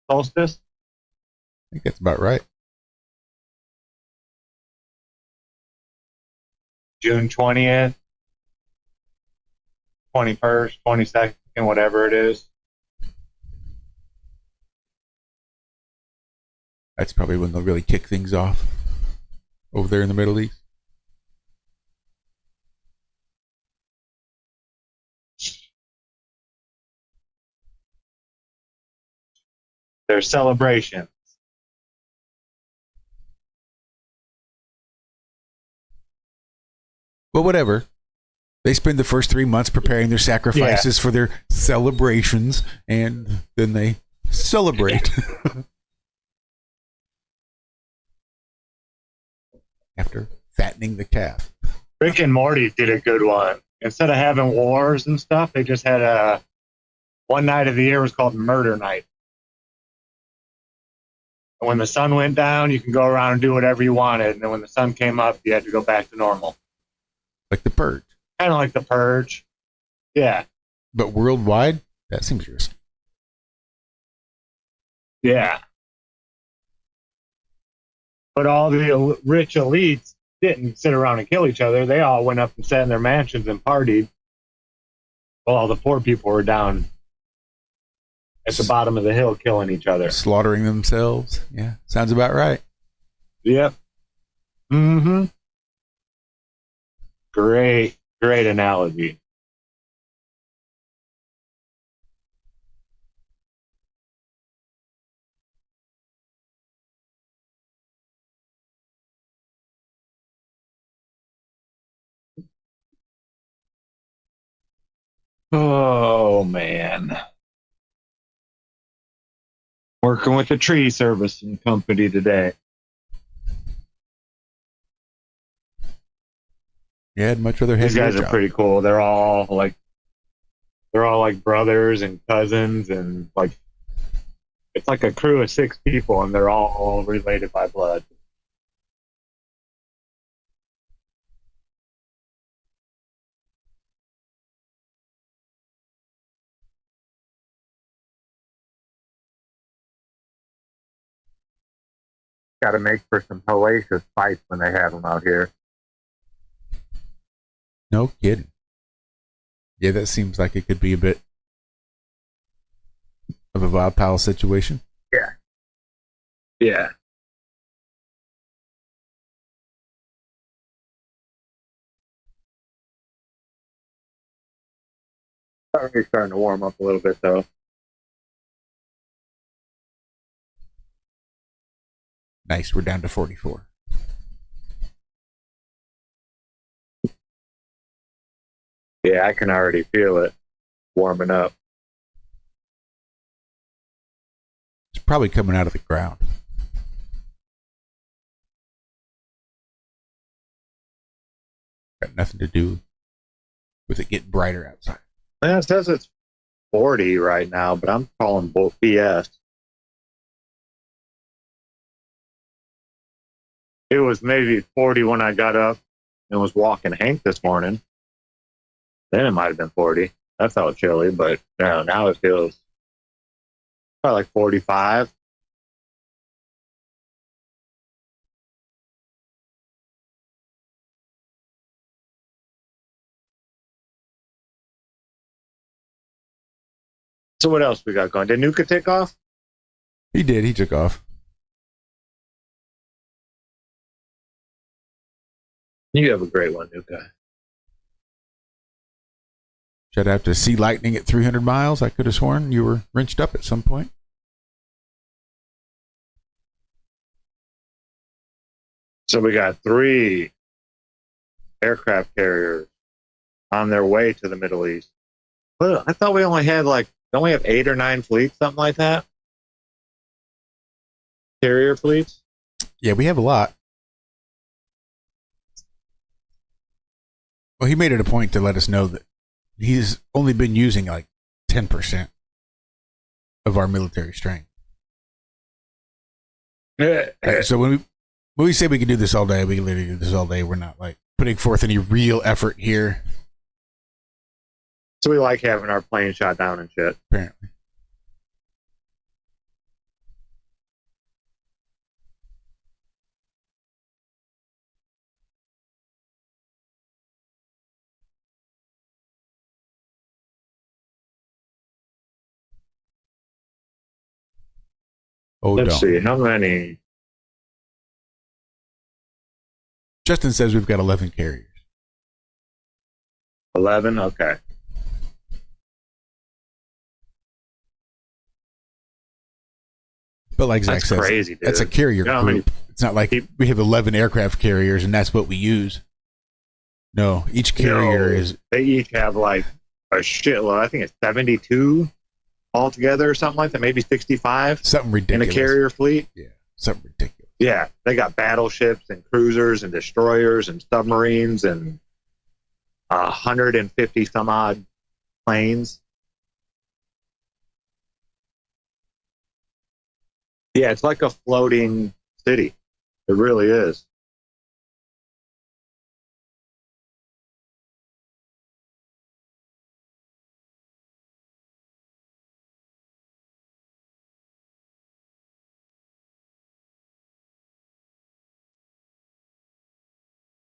solstice. I think that's about right. June 20th, 21st, 22nd, whatever it is. That's probably when they'll really kick things off over there in the Middle East. There's celebrations. Well, whatever. They spend the first 3 months preparing their sacrifices for their celebrations, and then they celebrate. After fattening the calf. Rick and Morty did a good one. Instead of having wars and stuff, they just had one night of the year was called Murder Night. And when the sun went down, you can go around and do whatever you wanted. And then when the sun came up, you had to go back to normal. Like the Purge. Kind of like the Purge. Yeah. But worldwide, that seems risky. Yeah. But all the rich elites didn't sit around and kill each other. They all went up and sat in their mansions and partied while all the poor people were down at the bottom of the hill killing each other. Slaughtering themselves. Yeah, sounds about right. Yep. Mm-hmm. Great analogy. Oh, man. Working with a tree servicing company today. Yeah, I'd much rather have These guys are pretty cool. They're all like brothers and cousins, and like it's like a crew of 6 people, and they're all related by blood. Got to make for some hellacious fights when they have them out here. No kidding. Yeah, that seems like it could be a bit of a wild pal situation. Yeah. Yeah. Already starting to warm up a little bit, though. Nice, we're down to 44. Yeah, I can already feel it warming up. It's probably coming out of the ground. Got nothing to do with it getting brighter outside. Yeah, it says it's 40 right now, but I'm calling both BS. It was maybe 40 when I got up and was walking Hank this morning. Then it might have been 40. That felt chilly, but now it feels probably like 45. So what else we got going? Did Nuka take off? He did. He took off. You have a great one, Nuka. Should I have to see lightning at 300 miles? I could have sworn you were wrenched up at some point. So we got 3 aircraft carriers on their way to the Middle East. Well, I thought we only had don't we have 8 or 9 fleets, something like that? Carrier fleets? Yeah, we have a lot. Well, he made it a point to let us know that he's only been using like 10% of our military strength. So when we say we can do this all day, we can literally do this all day. We're not like putting forth any real effort here. So we like having our plane shot down and shit. Apparently. Oh, Let's see, how many? Justin says we've got 11 carriers. 11? Okay. But like Zack says, crazy, dude. That's a carrier group. It's not like we have 11 aircraft carriers and that's what we use. No, each carrier is... They each have like a shitload. I think it's 72 altogether or something like that. Maybe 65. Something ridiculous. In a carrier fleet. Yeah, something ridiculous. Yeah, they got battleships and cruisers and destroyers and submarines and 150 some odd planes. Yeah, it's like a floating city. It really is.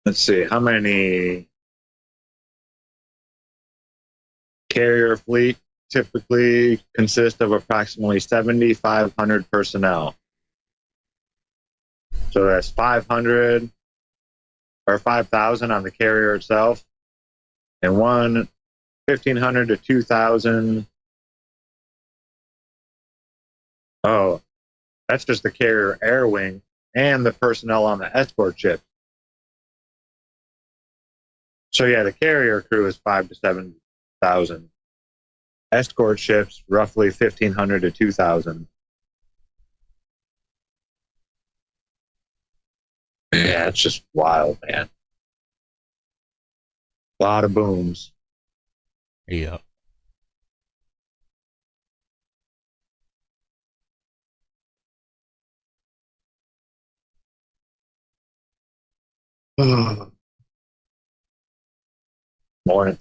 Let's see, how many carrier fleet typically consist of approximately 7,500 personnel. So that's 500 or 5,000 on the carrier itself, and 1,500 to 2,000. Oh, that's just the carrier air wing and the personnel on the escort ship. So yeah, the carrier crew is 5,000 to 7,000. Escort ships roughly 1,500 to 2,000. Yeah, it's just wild, man. A lot of booms. Yeah. Morning.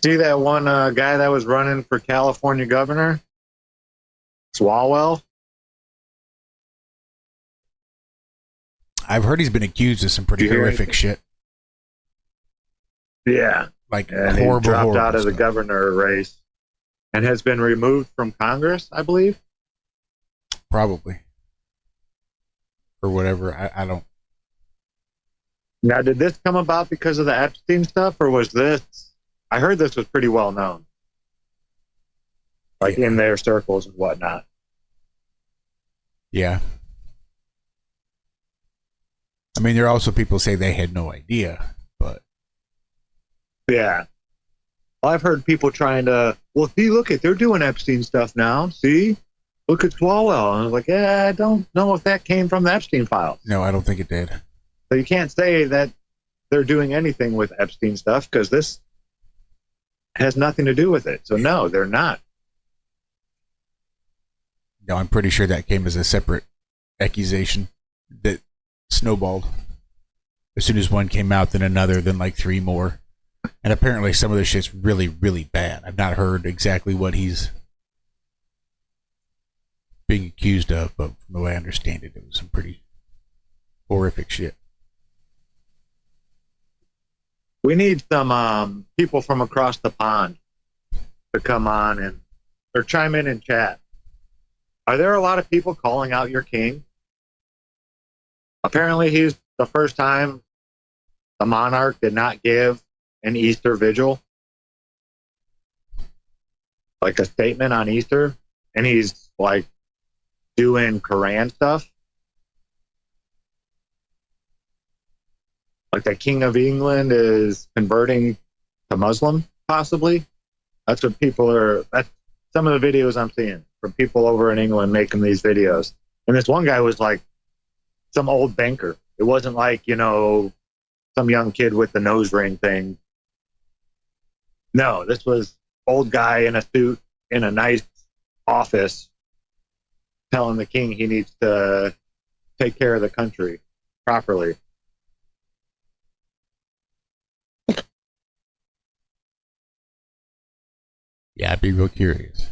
See that one guy that was running for California governor? Swalwell? I've heard he's been accused of some pretty horrific shit. Yeah. Like and horrible, he dropped horrible out of the stuff. governor race and has been removed from Congress, I believe. Probably. Or whatever. I don't. Now, did this come about because of the Epstein stuff, or was this... I heard this was pretty well known. Like in their circles and whatnot. Yeah. I mean, there are also people say they had no idea, but... Yeah. Well, I've heard people trying to... Well, see, look at... They're doing Epstein stuff now. See? Look at Swalwell. And I was like, yeah, I don't know if that came from the Epstein files. No, I don't think it did. So you can't say that they're doing anything with Epstein stuff because this has nothing to do with it. So no, they're not. No, I'm pretty sure that came as a separate accusation that snowballed. As soon as one came out, then another, then like three more. And apparently some of this shit's really, really bad. I've not heard exactly what he's being accused of, but from the way I understand it, it was some pretty horrific shit. We need some people from across the pond to come on and or chime in and chat. Are there a lot of people calling out your king? Apparently, he's the first time the monarch did not give an Easter vigil, like a statement on Easter, and he's like doing Quran stuff. Like the King of England is converting to Muslim, possibly. That's what people are. That's some of the videos I'm seeing from people over in England making these videos. And this one guy was like some old banker. It wasn't like, you know, some young kid with the nose ring thing. No, this was old guy in a suit in a nice office telling the king he needs to take care of the country properly. Yeah, I'd be real curious.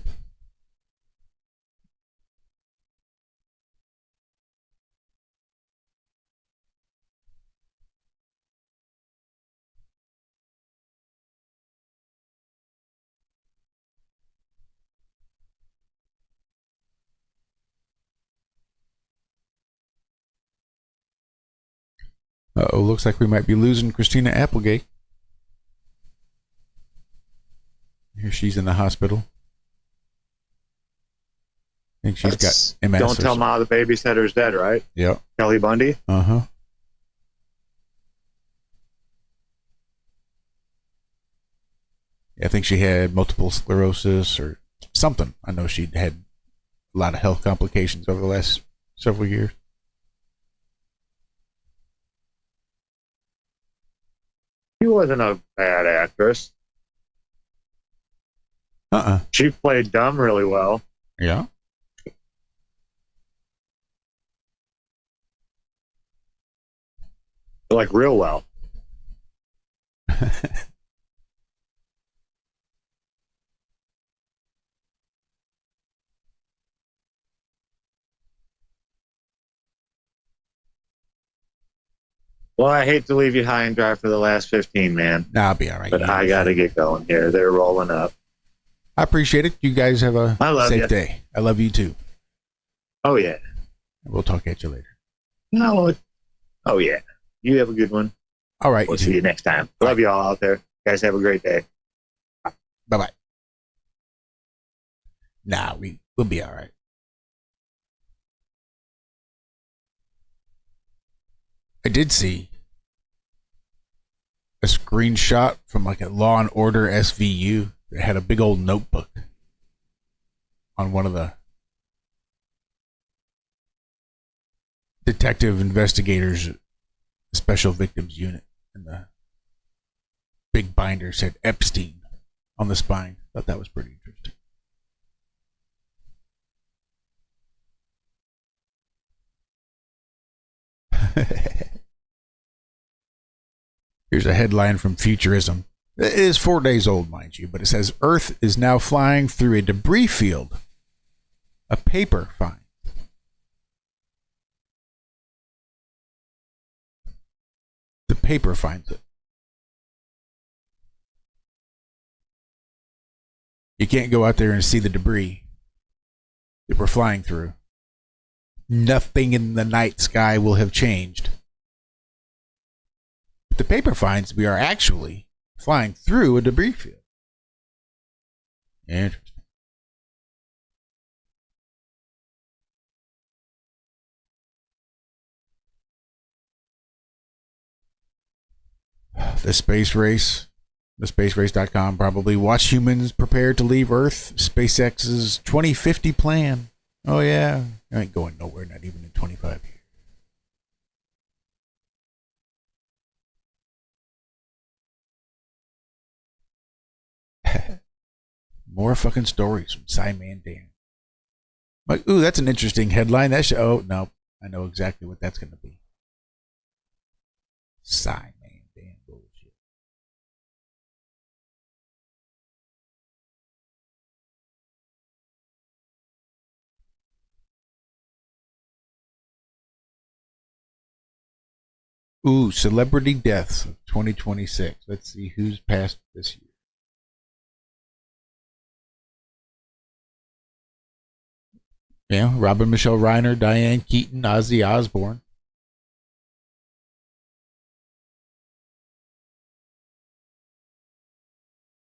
Uh-oh, looks like we might be losing Christina Applegate. Here she's in the hospital. I think she's got MS. Don't tell Ma the babysitter's dead, right? Yep. Kelly Bundy? Uh-huh. I think she had multiple sclerosis or something. I know she'd had a lot of health complications over the last several years. She wasn't a bad actress. She played dumb really well. Yeah. Like real well. Well, I hate to leave you high and dry for the last 15, man. Nah, I'll be all right. But I got to get going here. They're rolling up. I appreciate it. You guys have a safe day. I love you too. Oh, yeah. We'll talk at you later. No. Oh, yeah. You have a good one. All right. We'll see you next time. Love you all out there. Guys, have a great day. Bye-bye. Nah, we'll be all right. I did see a screenshot from like a Law and Order SVU that had a big old notebook on one of the detective investigators, special victims unit, and the big binder said Epstein on the spine. Thought that was pretty interesting. Here's a headline from Futurism. It is 4 days old, mind you, but it says Earth is now flying through a debris field. A paper find. The paper finds it. You can't go out there and see the debris that we're flying through. Nothing in the night sky will have changed. But the paper finds we are actually flying through a debris field. Interesting. The space race. TheSpaceRace.com probably. Watch humans prepare to leave Earth. SpaceX's 2050 plan. Oh, yeah. I ain't going nowhere, not even in 25 years. More fucking stories from Simon Dan. Like, ooh, that's an interesting headline. That should, oh, no. I know exactly what that's going to be. Simon Dan bullshit. Ooh, celebrity deaths of 2026. Let's see who's passed this year. Yeah, Robin Michelle Reiner, Diane Keaton, Ozzy Osbourne.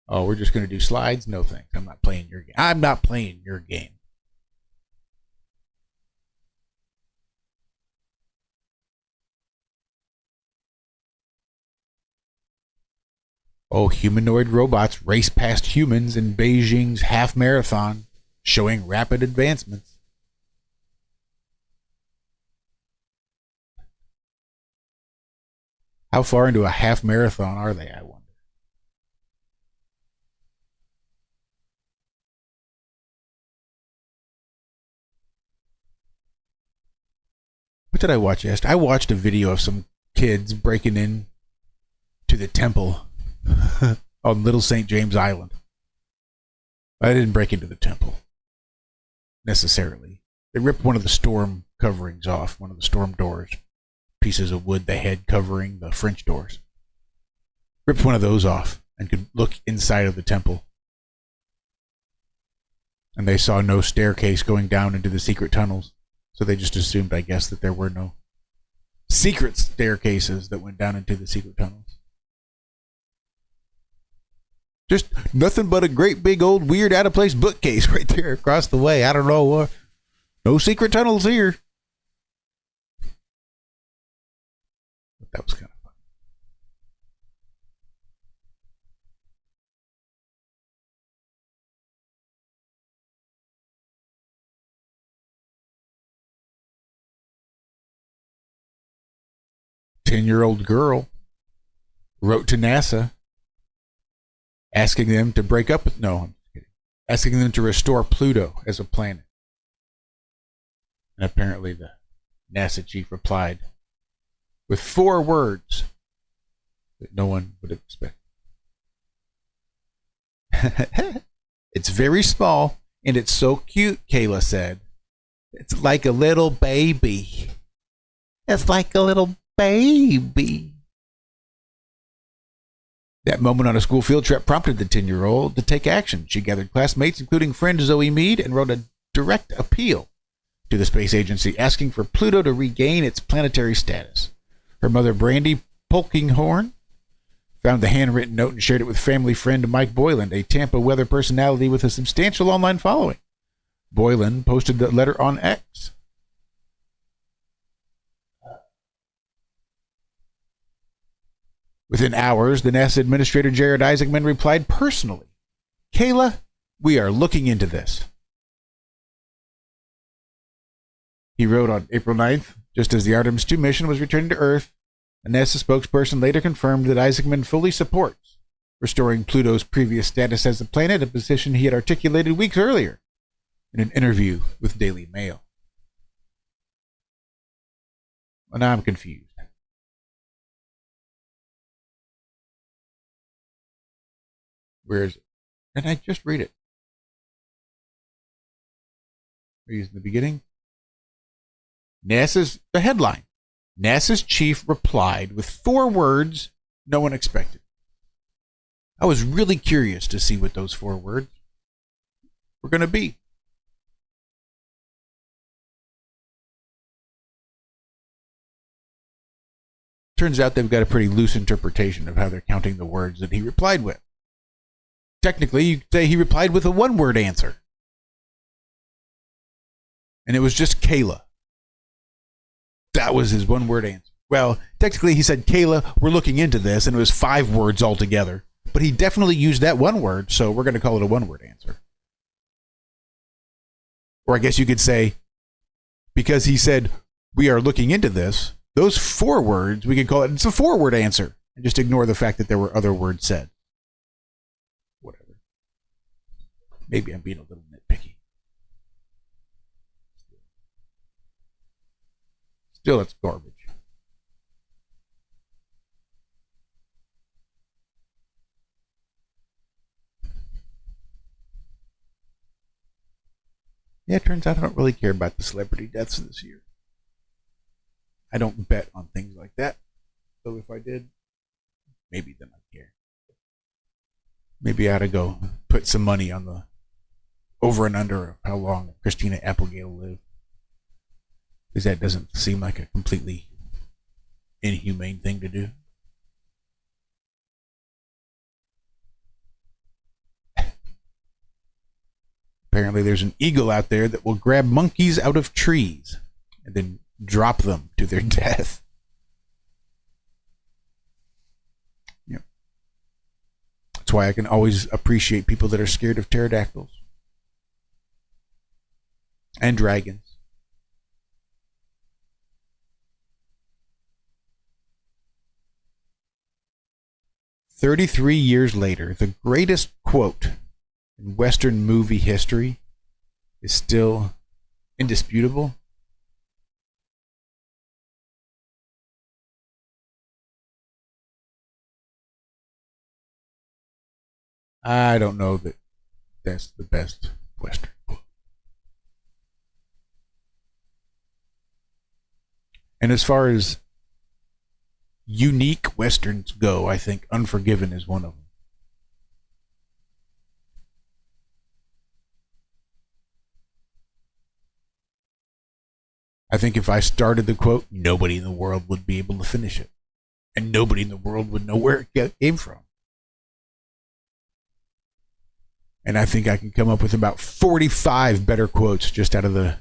Oh, we're just going to do slides? No thanks. I'm not playing your game. I'm not playing your game. Oh, humanoid robots race past humans in Beijing's half marathon, showing rapid advancements. How far into a half marathon are they, I wonder? What did I watch yesterday? I watched a video of some kids breaking in to the temple on Little St. James Island. I didn't break into the temple necessarily. They ripped one of the storm coverings off, one of the storm doors, pieces of wood they had covering the French doors. Ripped one of those off and could look inside of the temple. And they saw no staircase going down into the secret tunnels. So they just assumed, I guess, that there were no secret staircases that went down into the secret tunnels. Just nothing but a great big old weird out of place bookcase right there across the way. I don't know what. No secret tunnels here. But that was kind of fun. Ten-year-old girl wrote to NASA asking them to break up with, no, I'm kidding. Asking them to restore Pluto as a planet. And apparently the NASA chief replied with 4 words that no one would expect. It's very small and it's so cute, Kayla said. It's like a little baby. It's like a little baby. That moment on a school field trip prompted the 10-year-old to take action. She gathered classmates, including friend Zoe Mead, and wrote a direct appeal to the space agency, asking for Pluto to regain its planetary status. Her mother, Brandy Polkinghorn, found the handwritten note and shared it with family friend Mike Boylan, a Tampa weather personality with a substantial online following. Boylan posted the letter on X. Within hours, the NASA Administrator Jared Isaacman replied personally, "Kayla, we are looking into this." He wrote on April 9th, just as the Artemis II mission was returning to Earth, a NASA spokesperson later confirmed that Isaacman fully supports restoring Pluto's previous status as a planet, a position he had articulated weeks earlier in an interview with Daily Mail. Well, now I'm confused. Where is it? Didn't I just read it? Are you using the beginning? The headline. NASA's chief replied with 4 words no one expected. I was really curious to see what those 4 words were going to be. Turns out they've got a pretty loose interpretation of how they're counting the words that he replied with. Technically, you could say he replied with a 1-word answer. And it was just Kayla. That was his 1-word answer. Well, technically he said, "Kayla, we're looking into this," and it was 5 words altogether. But he definitely used that 1 word, so we're going to call it a 1-word answer. Or I guess you could say, because he said, "We are looking into this," those 4 words, we could call it's a 4-word answer. And just ignore the fact that there were other words said. Whatever. Maybe I'm being a little nitpicky. Still, it's garbage. Yeah, it turns out I don't really care about the celebrity deaths this year. I don't bet on things like that. So if I did, maybe then I'd care. Maybe I ought to go put some money on the over and under of how long Christina Applegate will live. Because that doesn't seem like a completely inhumane thing to do. Apparently there's an eagle out there that will grab monkeys out of trees and then drop them to their death. Yep. That's why I can always appreciate people that are scared of pterodactyls and dragons. 33 years later, the greatest quote in Western movie history is still indisputable. I don't know that that's the best Western quote. And as far as unique Westerns go, I think Unforgiven is one of them. I think if I started the quote, nobody in the world would be able to finish it. And nobody in the world would know where it came from. And I think I can come up with about 45 better quotes just out of the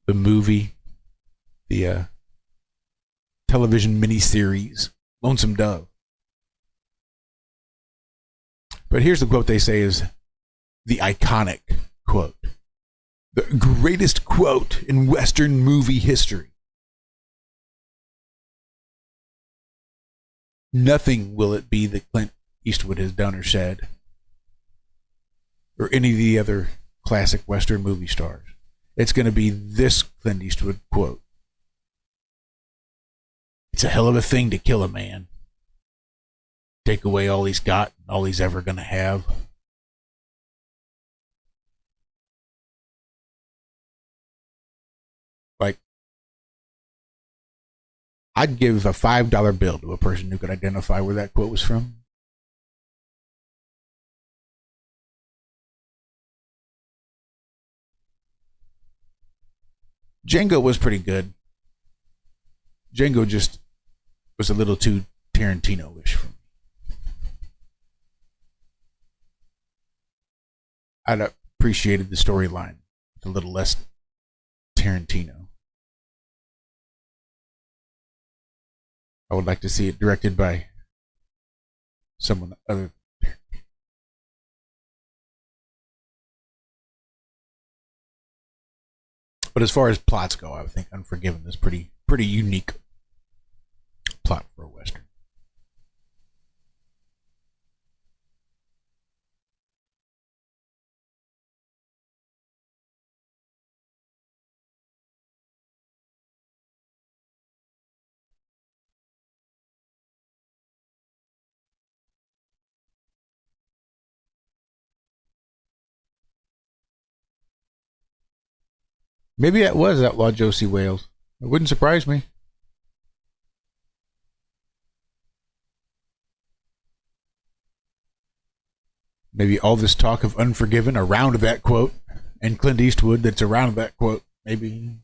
movie, the television miniseries, Lonesome Dove. But here's the quote they say is the iconic quote. The greatest quote in Western movie history. Nothing will it be that Clint Eastwood has done or said, or any of the other classic Western movie stars. It's going to be this Clint Eastwood quote. It's a hell of a thing to kill a man. Take away all he's got, all he's ever going to have. Like, I'd give a $5 bill to a person who could identify where that quote was from. Django was pretty good. Django just was a little too Tarantino-ish for me. I'd appreciated the storyline with a little less Tarantino. I would like to see it directed by someone other. But as far as plots go, I would think Unforgiven is pretty unique plot for a Western. Maybe that was Outlaw Josie Wales. It wouldn't surprise me. Maybe all this talk of Unforgiven around that quote, and Clint Eastwood that's around that quote. Maybe.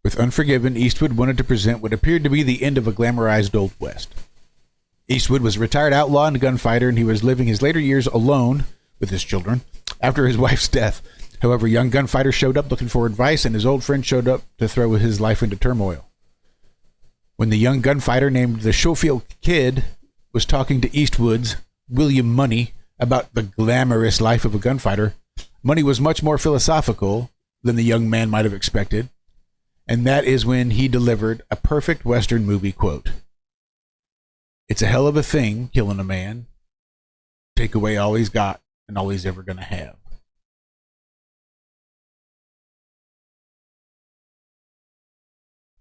With Unforgiven, Eastwood wanted to present what appeared to be the end of a glamorized Old West. Eastwood was a retired outlaw and a gunfighter, and he was living his later years alone with his children after his wife's death. However, a young gunfighter showed up looking for advice, and his old friend showed up to throw his life into turmoil. When the young gunfighter named the Schofield Kid was talking to Eastwood's William Money about the glamorous life of a gunfighter, Money was much more philosophical than the young man might have expected. And that is when he delivered a perfect Western movie quote. It's a hell of a thing, killing a man. Take away all he's got and all he's ever going to have.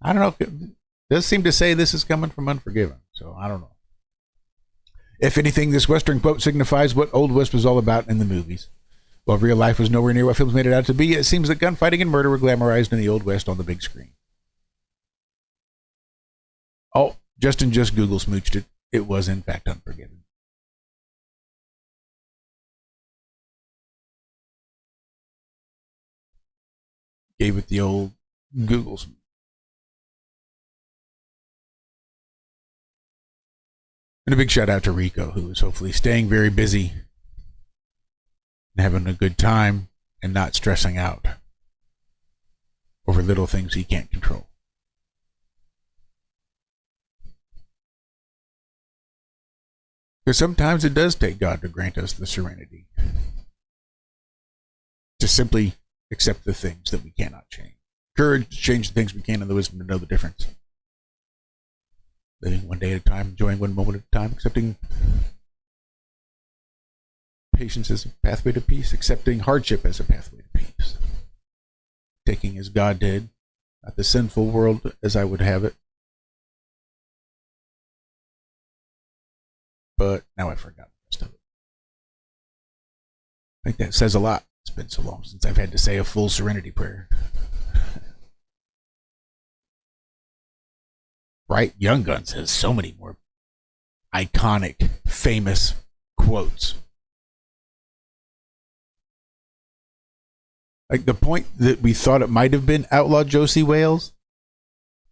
I don't know. It does seem to say this is coming from Unforgiven, so I don't know. If anything, this Western quote signifies what Old West was all about in the movies. While real life was nowhere near what films made it out to be, it seems that gunfighting and murder were glamorized in the Old West on the big screen. Oh, Justin just Google smooched it. It was, in fact, Unforgiven. Gave it the old Google smooch. And a big shout out to Rico, who is hopefully staying very busy and having a good time and not stressing out over little things he can't control. Because sometimes it does take God to grant us the serenity to simply accept the things that we cannot change. Courage to change the things we can, and the wisdom to know the difference. Living one day at a time, enjoying one moment at a time, accepting patience as a pathway to peace, accepting hardship as a pathway to peace. Taking as God did, not the sinful world as I would have it. But now I forgot the rest of it. I think that says a lot. It's been so long since I've had to say a full serenity prayer. Right? Young Guns has so many more iconic, famous quotes. Like the point that we thought it might have been Outlaw Josie Wales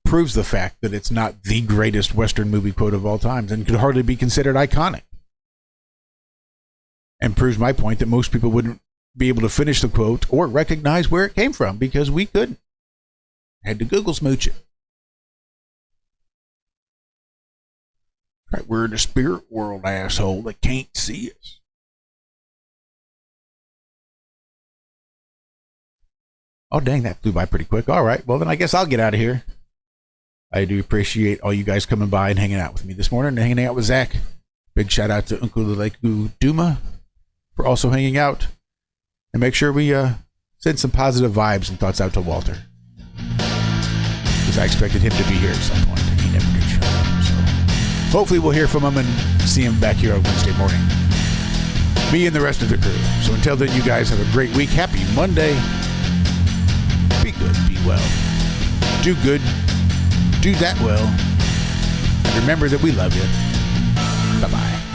proves the fact that it's not the greatest Western movie quote of all times and could hardly be considered iconic. And proves my point that most people wouldn't be able to finish the quote or recognize where it came from because we couldn't. Had to Google smooch it. Right, we're in the spirit world, asshole. They can't see us. Oh, dang, that flew by pretty quick. All right, well, then I guess I'll get out of here. I do appreciate all you guys coming by and hanging out with me this morning and hanging out with Zack. Big shout out to Uncle Leku Duma for also hanging out. And make sure we send some positive vibes and thoughts out to Walter. because I expected him to be here at some point, and he never did show up. So hopefully we'll hear from him and see him back here on Wednesday morning. Me and the rest of the crew. So until then, you guys have a great week. Happy Monday. Be good. Be well. Do good. Do that well. And remember that we love you. Bye-bye.